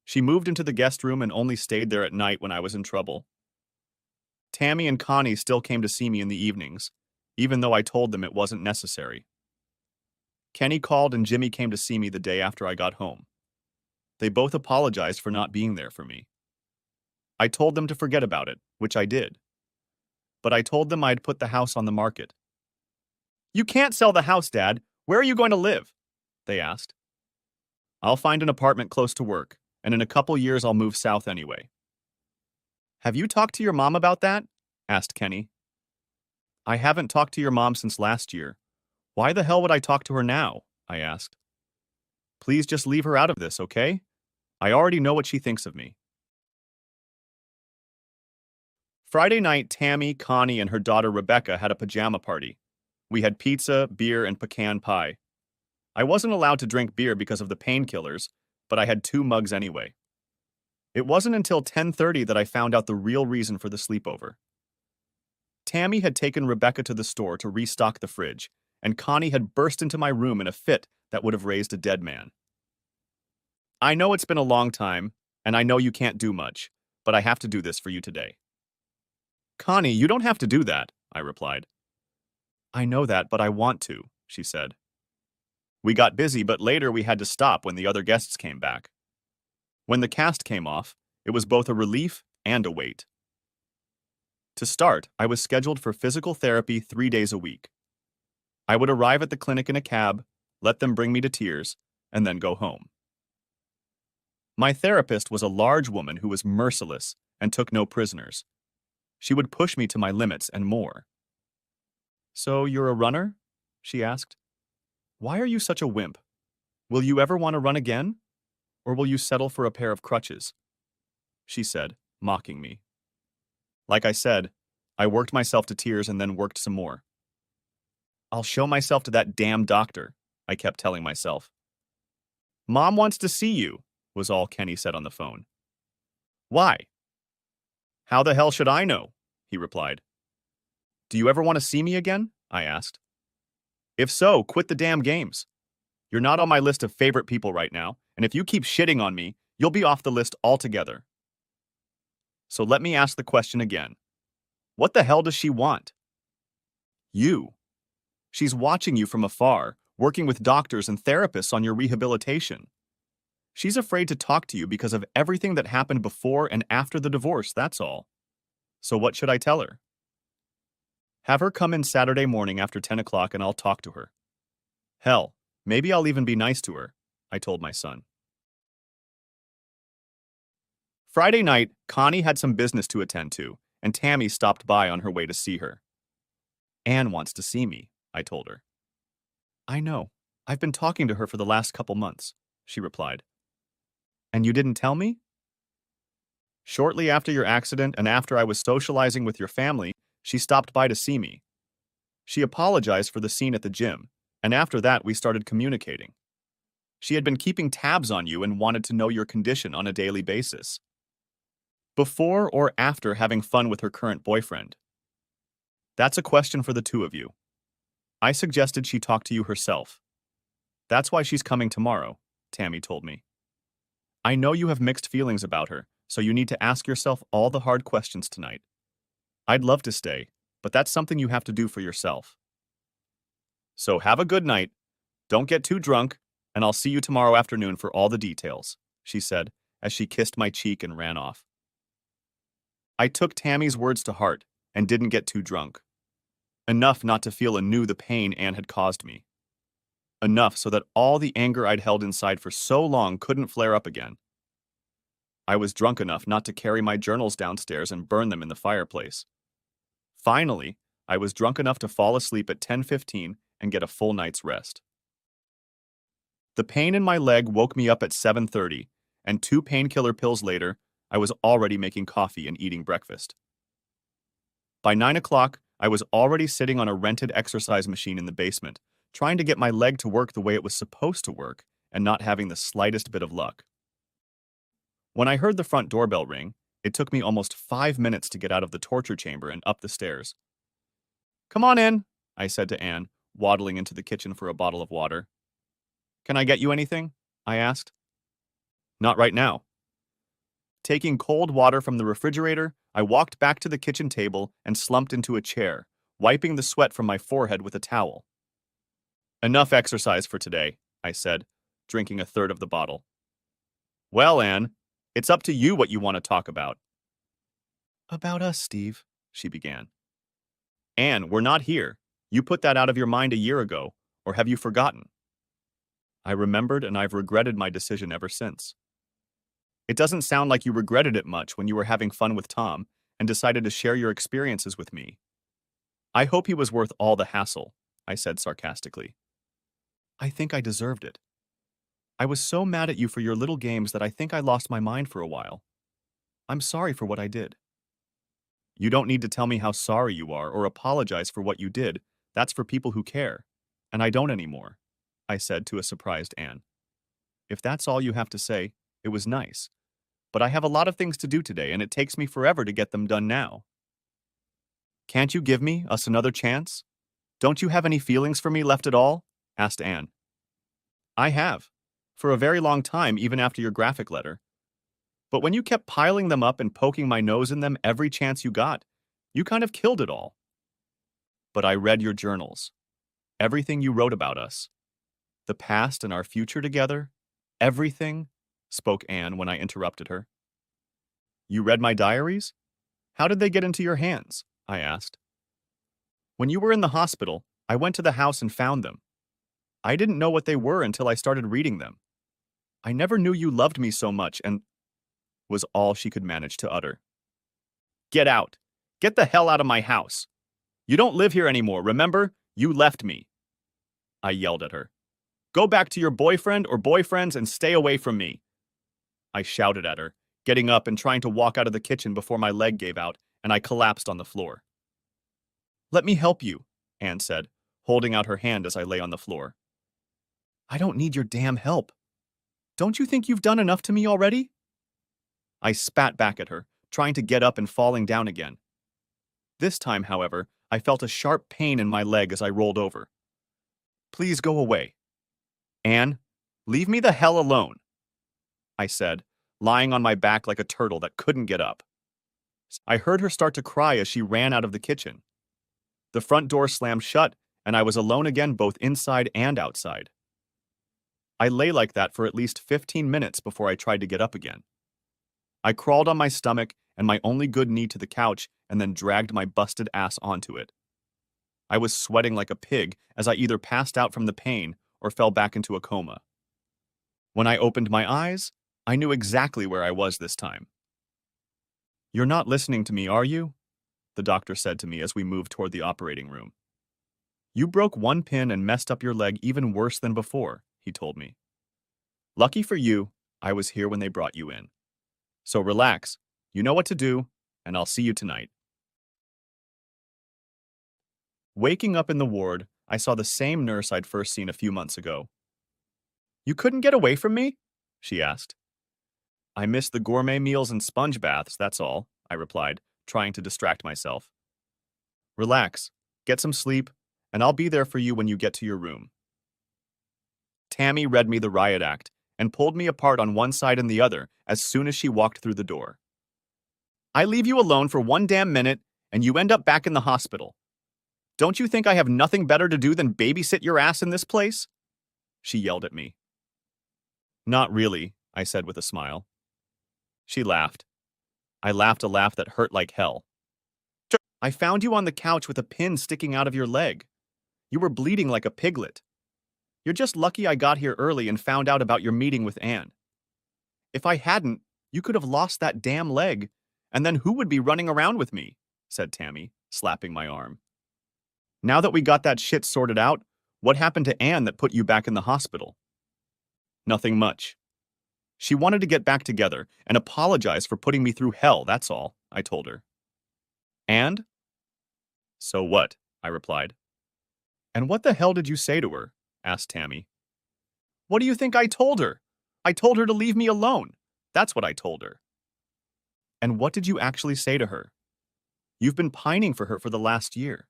She moved into the guest room and only stayed there at night when I was in trouble. Tammy and Connie still came to see me in the evenings, even though I told them it wasn't necessary. Kenny called and Jimmy came to see me the day after I got home. They both apologized for not being there for me. I told them to forget about it, which I did. But I told them I'd put the house on the market. You can't sell the house, Dad. Where are you going to live? They asked. I'll find an apartment close to work, and in a couple years I'll move south anyway. Have you talked to your mom about that? Asked Kenny. I haven't talked to your mom since last year. Why the hell would I talk to her now? I asked. Please just leave her out of this, okay? I already know what she thinks of me. Friday night, Tammy, Connie, and her daughter Rebecca had a pajama party. We had pizza, beer, and pecan pie. I wasn't allowed to drink beer because of the painkillers, but I had 2 mugs anyway. It wasn't until 10:30 that I found out the real reason for the sleepover. Tammy had taken Rebecca to the store to restock the fridge, and Connie had burst into my room in a fit that would have raised a dead man. I know it's been a long time, and I know you can't do much, but I have to do this for you today. Connie, you don't have to do that, I replied. I know that, but I want to, she said. We got busy, but later we had to stop when the other guests came back. When the cast came off, it was both a relief and a weight. To start, I was scheduled for physical therapy 3 days a week. I would arrive at the clinic in a cab, let them bring me to tears, and then go home. My therapist was a large woman who was merciless and took no prisoners. She would push me to my limits and more. So you're a runner? She asked. Why are you such a wimp? Will you ever want to run again? Or will you settle for a pair of crutches? She said, mocking me. Like I said, I worked myself to tears and then worked some more. I'll show myself to that damn doctor, I kept telling myself. Mom wants to see you, was all Kenny said on the phone. Why? How the hell should I know? He replied. Do you ever want to see me again? I asked. If so, quit the damn games. You're not on my list of favorite people right now, and if you keep shitting on me, you'll be off the list altogether. So let me ask the question again. What the hell does she want? You. She's watching you from afar, working with doctors and therapists on your rehabilitation. She's afraid to talk to you because of everything that happened before and after the divorce, that's all. So what should I tell her? Have her come in Saturday morning after 10 o'clock and I'll talk to her. Hell, maybe I'll even be nice to her, I told my son. Friday night, Connie had some business to attend to, and Tammy stopped by on her way to see her. Anne wants to see me, I told her. I know. I've been talking to her for the last couple months, she replied. And you didn't tell me? Shortly after your accident and after I was socializing with your family, she stopped by to see me. She apologized for the scene at the gym, and after that we started communicating. She had been keeping tabs on you and wanted to know your condition on a daily basis. Before or after having fun with her current boyfriend? That's a question for the two of you. I suggested she talk to you herself. That's why she's coming tomorrow, Tammy told me. I know you have mixed feelings about her, so you need to ask yourself all the hard questions tonight. I'd love to stay, but that's something you have to do for yourself. So have a good night, don't get too drunk, and I'll see you tomorrow afternoon for all the details, she said as she kissed my cheek and ran off. I took Tammy's words to heart and didn't get too drunk. Enough not to feel anew the pain Anne had caused me. Enough so that all the anger I'd held inside for so long couldn't flare up again. I was drunk enough not to carry my journals downstairs and burn them in the fireplace. Finally, I was drunk enough to fall asleep at 10:15 and get a full night's rest. The pain in my leg woke me up at 7:30, and 2 painkiller pills later, I was already making coffee and eating breakfast. By 9 o'clock, I was already sitting on a rented exercise machine in the basement, trying to get my leg to work the way it was supposed to work and not having the slightest bit of luck. When I heard the front doorbell ring, it took me almost 5 minutes to get out of the torture chamber and up the stairs. Come on in, I said to Anne, waddling into the kitchen for a bottle of water. Can I get you anything? I asked. Not right now. Taking cold water from the refrigerator, I walked back to the kitchen table and slumped into a chair, wiping the sweat from my forehead with a towel. Enough exercise for today, I said, drinking a third of the bottle. Well, Anne, it's up to you what you want to talk about. About us, Steve, she began. Anne, we're not here. You put that out of your mind a year ago, or have you forgotten? I remembered, and I've regretted my decision ever since. It doesn't sound like you regretted it much when you were having fun with Tom and decided to share your experiences with me. I hope he was worth all the hassle, I said sarcastically. I think I deserved it. I was so mad at you for your little games that I think I lost my mind for a while. I'm sorry for what I did. You don't need to tell me how sorry you are or apologize for what you did. That's for people who care. And I don't anymore. I said to a surprised Anne. If that's all you have to say, it was nice. But I have a lot of things to do today, and it takes me forever to get them done now. Can't you give us another chance? Don't you have any feelings for me left at all? Asked Anne. I have. For a very long time, even after your graphic letter. But when you kept piling them up and poking my nose in them every chance you got, you kind of killed it all. But I read your journals. Everything you wrote about us. The past and our future together. Everything, spoke Anne when I interrupted her. You read my diaries? How did they get into your hands? I asked. When you were in the hospital, I went to the house and found them. I didn't know what they were until I started reading them. I never knew you loved me so much, and was all she could manage to utter. Get out. Get the hell out of my house. You don't live here anymore, remember? You left me. I yelled at her. Go back to your boyfriend or boyfriends and stay away from me. I shouted at her, getting up and trying to walk out of the kitchen before my leg gave out and I collapsed on the floor. Let me help you, Anne said, holding out her hand as I lay on the floor. I don't need your damn help. Don't you think you've done enough to me already? I spat back at her, trying to get up and falling down again. This time, however, I felt a sharp pain in my leg as I rolled over. Please go away. Anne, leave me the hell alone, I said, lying on my back like a turtle that couldn't get up. I heard her start to cry as she ran out of the kitchen. The front door slammed shut, and I was alone again both inside and outside. I lay like that for at least 15 minutes before I tried to get up again. I crawled on my stomach and my only good knee to the couch and then dragged my busted ass onto it. I was sweating like a pig as I either passed out from the pain or fell back into a coma. When I opened my eyes, I knew exactly where I was this time. You're not listening to me, are you? The doctor said to me as we moved toward the operating room. You broke one pin and messed up your leg even worse than before, he told me. Lucky for you, I was here when they brought you in. So relax, you know what to do, and I'll see you tonight. Waking up in the ward, I saw the same nurse I'd first seen a few months ago. You couldn't get away from me? She asked. I missed the gourmet meals and sponge baths, that's all, I replied, trying to distract myself. Relax, get some sleep, and I'll be there for you when you get to your room. Tammy read me the riot act and pulled me apart on one side and the other as soon as she walked through the door. I leave you alone for one damn minute, and you end up back in the hospital. Don't you think I have nothing better to do than babysit your ass in this place? She yelled at me. Not really, I said with a smile. She laughed. I laughed a laugh that hurt like hell. I found you on the couch with a pin sticking out of your leg. You were bleeding like a piglet. You're just lucky I got here early and found out about your meeting with Anne. If I hadn't, you could have lost that damn leg, and then who would be running around with me? Said Tammy, slapping my arm. Now that we got that shit sorted out, what happened to Anne that put you back in the hospital? Nothing much. She wanted to get back together and apologize for putting me through hell, that's all, I told her. And? So what? I replied. And what the hell did you say to her? Asked Tammy. What do you think I told her? I told her to leave me alone. That's what I told her. And what did you actually say to her? You've been pining for her for the last year.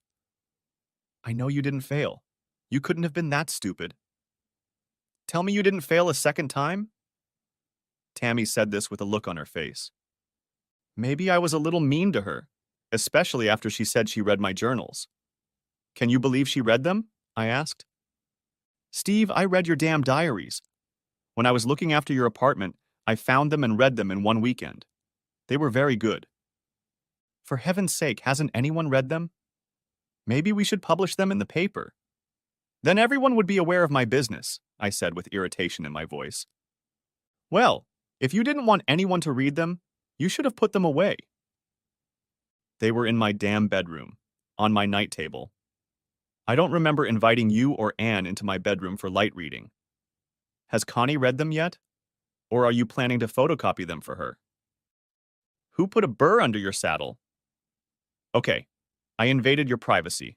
I know you didn't fail. You couldn't have been that stupid. Tell me you didn't fail a second time? Tammy said this with a look on her face. Maybe I was a little mean to her, especially after she said she read my journals. Can you believe she read them? I asked. Steve, I read your damn diaries. When I was looking after your apartment, I found them and read them in one weekend. They were very good. For heaven's sake, hasn't anyone read them? Maybe we should publish them in the paper. Then everyone would be aware of my business, I said with irritation in my voice. Well, if you didn't want anyone to read them, you should have put them away. They were in my damn bedroom, on my night table. I don't remember inviting you or Anne into my bedroom for light reading. Has Connie read them yet? Or are you planning to photocopy them for her? Who put a burr under your saddle? Okay, I invaded your privacy.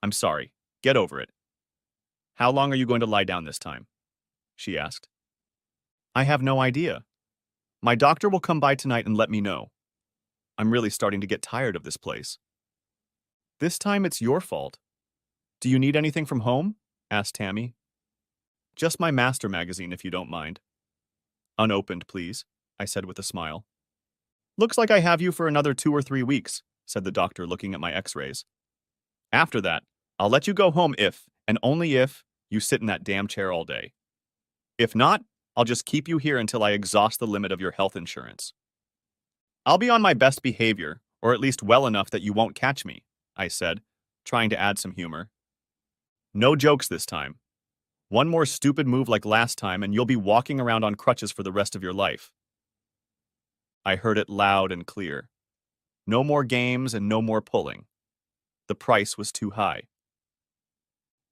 I'm sorry. Get over it. How long are you going to lie down this time? She asked. I have no idea. My doctor will come by tonight and let me know. I'm really starting to get tired of this place. This time it's your fault. Do you need anything from home? Asked Tammy. Just my master magazine, if you don't mind. Unopened, please, I said with a smile. Looks like I have you for another 2 or 3 weeks, said the doctor, looking at my x-rays. After that, I'll let you go home if, and only if, you sit in that damn chair all day. If not, I'll just keep you here until I exhaust the limit of your health insurance. I'll be on my best behavior, or at least well enough that you won't catch me, I said, trying to add some humor. No jokes this time. One more stupid move like last time and you'll be walking around on crutches for the rest of your life. I heard it loud and clear. No more games and no more pulling. The price was too high.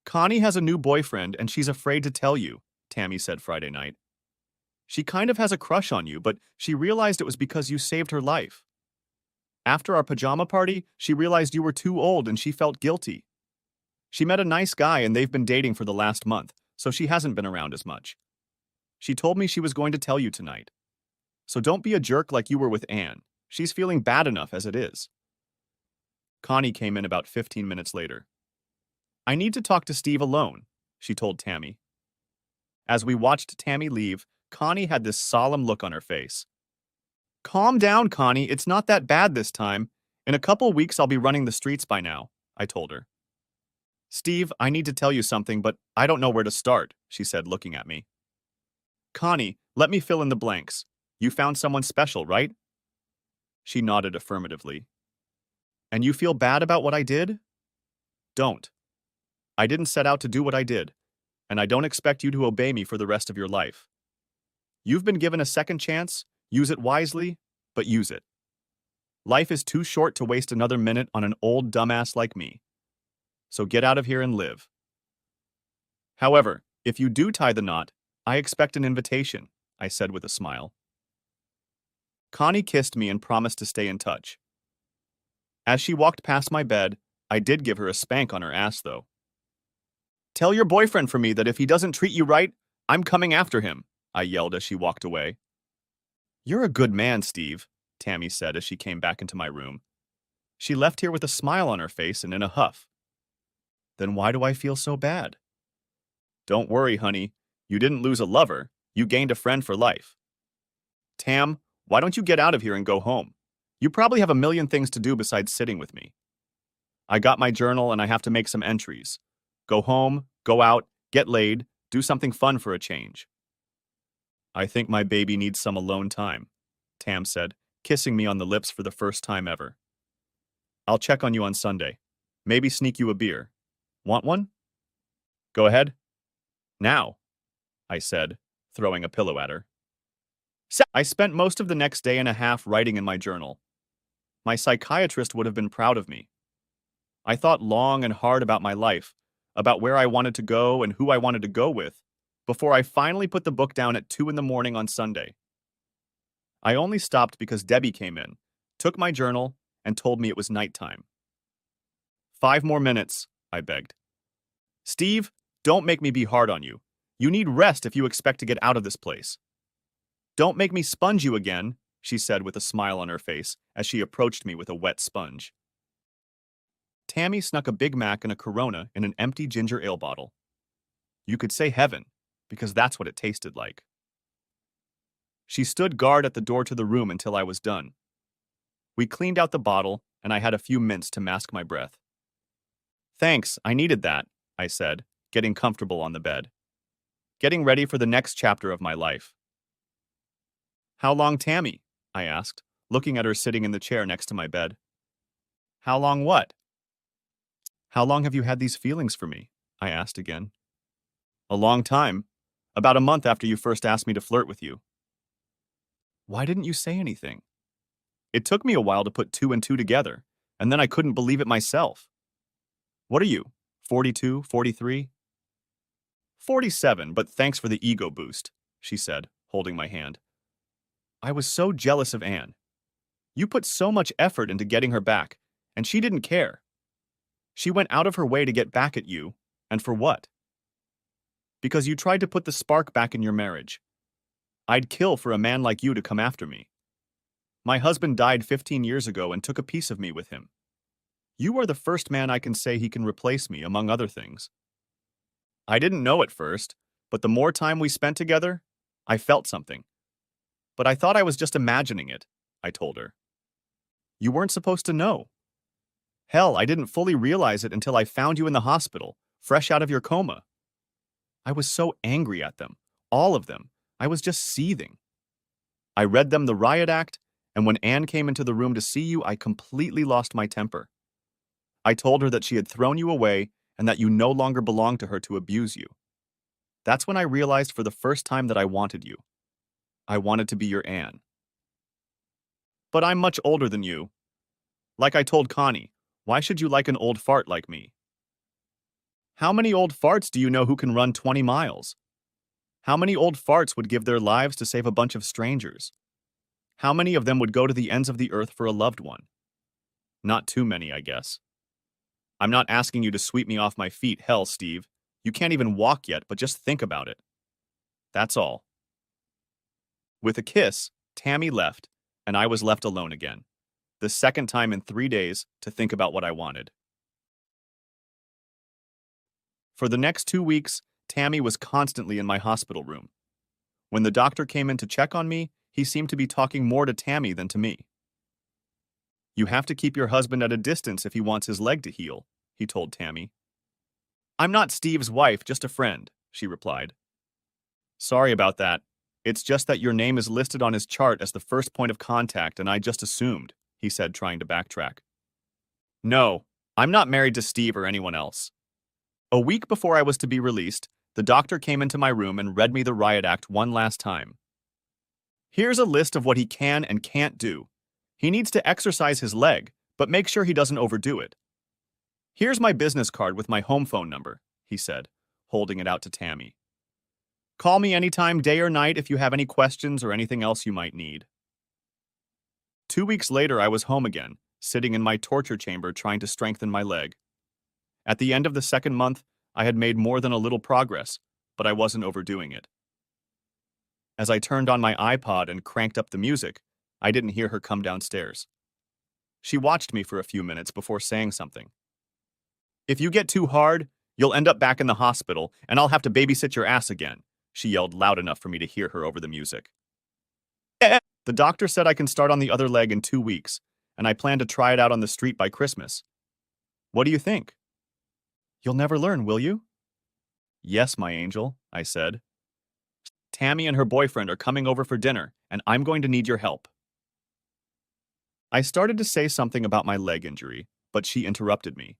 Connie has a new boyfriend and she's afraid to tell you, Tammy said Friday night. She kind of has a crush on you, but she realized it was because you saved her life. After our pajama party, she realized you were too old and she felt guilty. She met a nice guy and they've been dating for the last month, so she hasn't been around as much. She told me she was going to tell you tonight. So don't be a jerk like you were with Anne. She's feeling bad enough as it is. Connie came in about 15 minutes later. I need to talk to Steve alone, she told Tammy. As we watched Tammy leave, Connie had this solemn look on her face. Calm down, Connie. It's not that bad this time. In a couple weeks, I'll be running the streets by now, I told her. Steve, I need to tell you something, but I don't know where to start, she said, looking at me. Connie, let me fill in the blanks. You found someone special, right? She nodded affirmatively. And you feel bad about what I did? Don't. I didn't set out to do what I did, and I don't expect you to obey me for the rest of your life. You've been given a second chance, use it wisely, but use it. Life is too short to waste another minute on an old dumbass like me. So get out of here and live. However, if you do tie the knot, I expect an invitation, I said with a smile. Connie kissed me and promised to stay in touch. As she walked past my bed, I did give her a spank on her ass, though. Tell your boyfriend for me that if he doesn't treat you right, I'm coming after him, I yelled as she walked away. You're a good man, Steve, Tammy said as she came back into my room. She left here with a smile on her face and in a huff. Then why do I feel so bad? Don't worry, honey. You didn't lose a lover. You gained a friend for life. Tam, why don't you get out of here and go home? You probably have a million things to do besides sitting with me. I got my journal and I have to make some entries. Go home, go out, get laid, do something fun for a change. I think my baby needs some alone time, Tam said, kissing me on the lips for the first time ever. I'll check on you on Sunday. Maybe sneak you a beer. Want one? Go ahead. Now, I said, throwing a pillow at her. I spent most of the next day and a half writing in my journal. My psychiatrist would have been proud of me. I thought long and hard about my life, about where I wanted to go and who I wanted to go with, before I finally put the book down at 2 a.m. on Sunday. I only stopped because Debbie came in, took my journal, and told me it was nighttime. 5 more minutes, I begged. Steve, don't make me be hard on you. You need rest if you expect to get out of this place. Don't make me sponge you again, she said with a smile on her face as she approached me with a wet sponge. Tammy snuck a Big Mac and a Corona in an empty ginger ale bottle. You could say heaven, because that's what it tasted like. She stood guard at the door to the room until I was done. We cleaned out the bottle, and I had a few mints to mask my breath. Thanks, I needed that, I said, getting comfortable on the bed. Getting ready for the next chapter of my life. How long, Tammy? I asked, looking at her sitting in the chair next to my bed. How long what? How long have you had these feelings for me? I asked again. A long time. About a month after you first asked me to flirt with you. Why didn't you say anything? It took me a while to put 2 and 2 together, and then I couldn't believe it myself. What are you, 42, 43? 47, but thanks for the ego boost, she said, holding my hand. I was so jealous of Anne. You put so much effort into getting her back, and she didn't care. She went out of her way to get back at you, and for what? Because you tried to put the spark back in your marriage. I'd kill for a man like you to come after me. My husband died 15 years ago and took a piece of me with him. You are the first man I can say he can replace me, among other things. I didn't know at first, but the more time we spent together, I felt something. But I thought I was just imagining it, I told her. You weren't supposed to know. Hell, I didn't fully realize it until I found you in the hospital, fresh out of your coma. I was so angry at them, all of them. I was just seething. I read them the riot act, and when Anne came into the room to see you, I completely lost my temper. I told her that she had thrown you away and that you no longer belonged to her to abuse you. That's when I realized for the first time that I wanted you. I wanted to be your Anne. But I'm much older than you. Like I told Connie, why should you like an old fart like me? How many old farts do you know who can run 20 miles? How many old farts would give their lives to save a bunch of strangers? How many of them would go to the ends of the earth for a loved one? Not too many, I guess. I'm not asking you to sweep me off my feet, hell, Steve. You can't even walk yet, but just think about it. That's all. With a kiss, Tammy left, and I was left alone again. The second time in 3 days to think about what I wanted. For the next 2 weeks, Tammy was constantly in my hospital room. When the doctor came in to check on me, he seemed to be talking more to Tammy than to me. You have to keep your husband at a distance if he wants his leg to heal, he told Tammy. I'm not Steve's wife, just a friend, she replied. Sorry about that. It's just that your name is listed on his chart as the first point of contact, and I just assumed, he said, trying to backtrack. No, I'm not married to Steve or anyone else. A week before I was to be released, the doctor came into my room and read me the riot act one last time. Here's a list of what he can and can't do. He needs to exercise his leg, but make sure he doesn't overdo it. Here's my business card with my home phone number, he said, holding it out to Tammy. Call me anytime, day or night, if you have any questions or anything else you might need. 2 weeks later, I was home again, sitting in my torture chamber trying to strengthen my leg. At the end of the second month, I had made more than a little progress, but I wasn't overdoing it. As I turned on my iPod and cranked up the music, I didn't hear her come downstairs. She watched me for a few minutes before saying something. If you get too hard, you'll end up back in the hospital, and I'll have to babysit your ass again, she yelled loud enough for me to hear her over the music. The doctor said I can start on the other leg in 2 weeks, and I plan to try it out on the street by Christmas. What do you think? You'll never learn, will you? Yes, my angel, I said. Tammy and her boyfriend are coming over for dinner, and I'm going to need your help. I started to say something about my leg injury, but she interrupted me.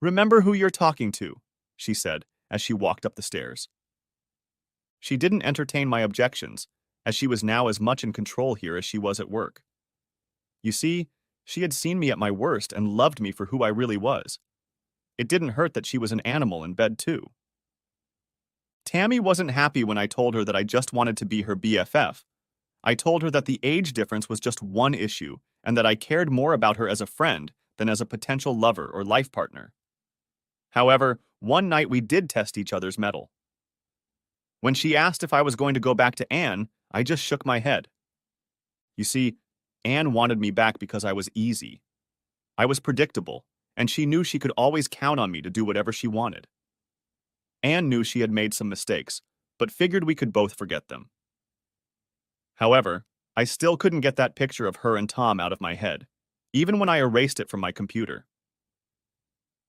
Remember who you're talking to, she said as she walked up the stairs. She didn't entertain my objections, as she was now as much in control here as she was at work. You see, she had seen me at my worst and loved me for who I really was. It didn't hurt that she was an animal in bed, too. Tammy wasn't happy when I told her that I just wanted to be her BFF. I told her that the age difference was just one issue and that I cared more about her as a friend than as a potential lover or life partner. However, one night we did test each other's mettle. When she asked if I was going to go back to Anne, I just shook my head. You see, Anne wanted me back because I was easy. I was predictable, and she knew she could always count on me to do whatever she wanted. Anne knew she had made some mistakes, but figured we could both forget them. However, I still couldn't get that picture of her and Tom out of my head, even when I erased it from my computer.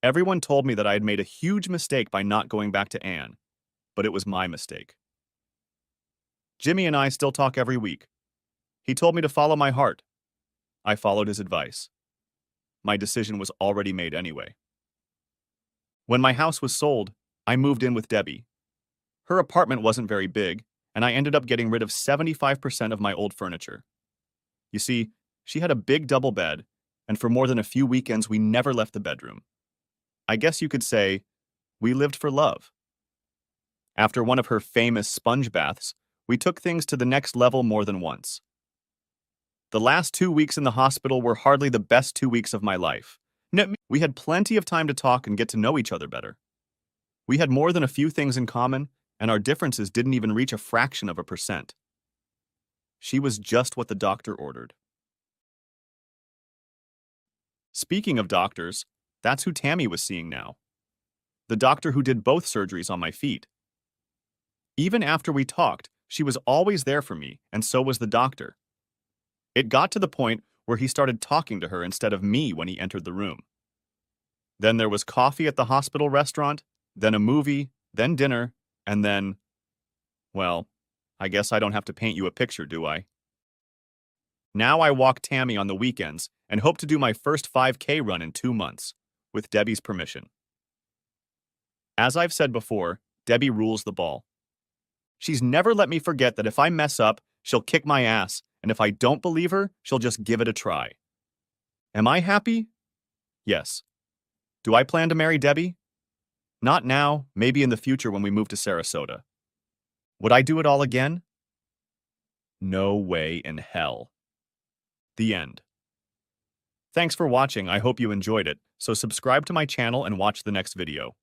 Everyone told me that I had made a huge mistake by not going back to Anne, but it was my mistake. Jimmy and I still talk every week. He told me to follow my heart. I followed his advice. My decision was already made anyway. When my house was sold, I moved in with Debbie. Her apartment wasn't very big, and I ended up getting rid of 75% of my old furniture. You see, she had a big double bed, and for more than a few weekends we never left the bedroom. I guess you could say, we lived for love. After one of her famous sponge baths, we took things to the next level more than once. The last 2 weeks in the hospital were hardly the best 2 weeks of my life. We had plenty of time to talk and get to know each other better. We had more than a few things in common, and our differences didn't even reach a fraction of a percent. She was just what the doctor ordered. Speaking of doctors, that's who Tammy was seeing now. The doctor who did both surgeries on my feet. Even after we talked, she was always there for me, and so was the doctor. It got to the point where he started talking to her instead of me when he entered the room. Then there was coffee at the hospital restaurant, then a movie, then dinner, and then, well, I guess I don't have to paint you a picture, do I? Now I walk Tammy on the weekends and hope to do my first 5K run in 2 months, with Debbie's permission. As I've said before, Debbie rules the ball. She's never let me forget that if I mess up, she'll kick my ass, and if I don't believe her, she'll just give it a try. Am I happy? Yes. Do I plan to marry Debbie? Not now, maybe in the future when we move to Sarasota. Would I do it all again? No way in hell. The end. Thanks for watching, I hope you enjoyed it, so subscribe to my channel and watch the next video.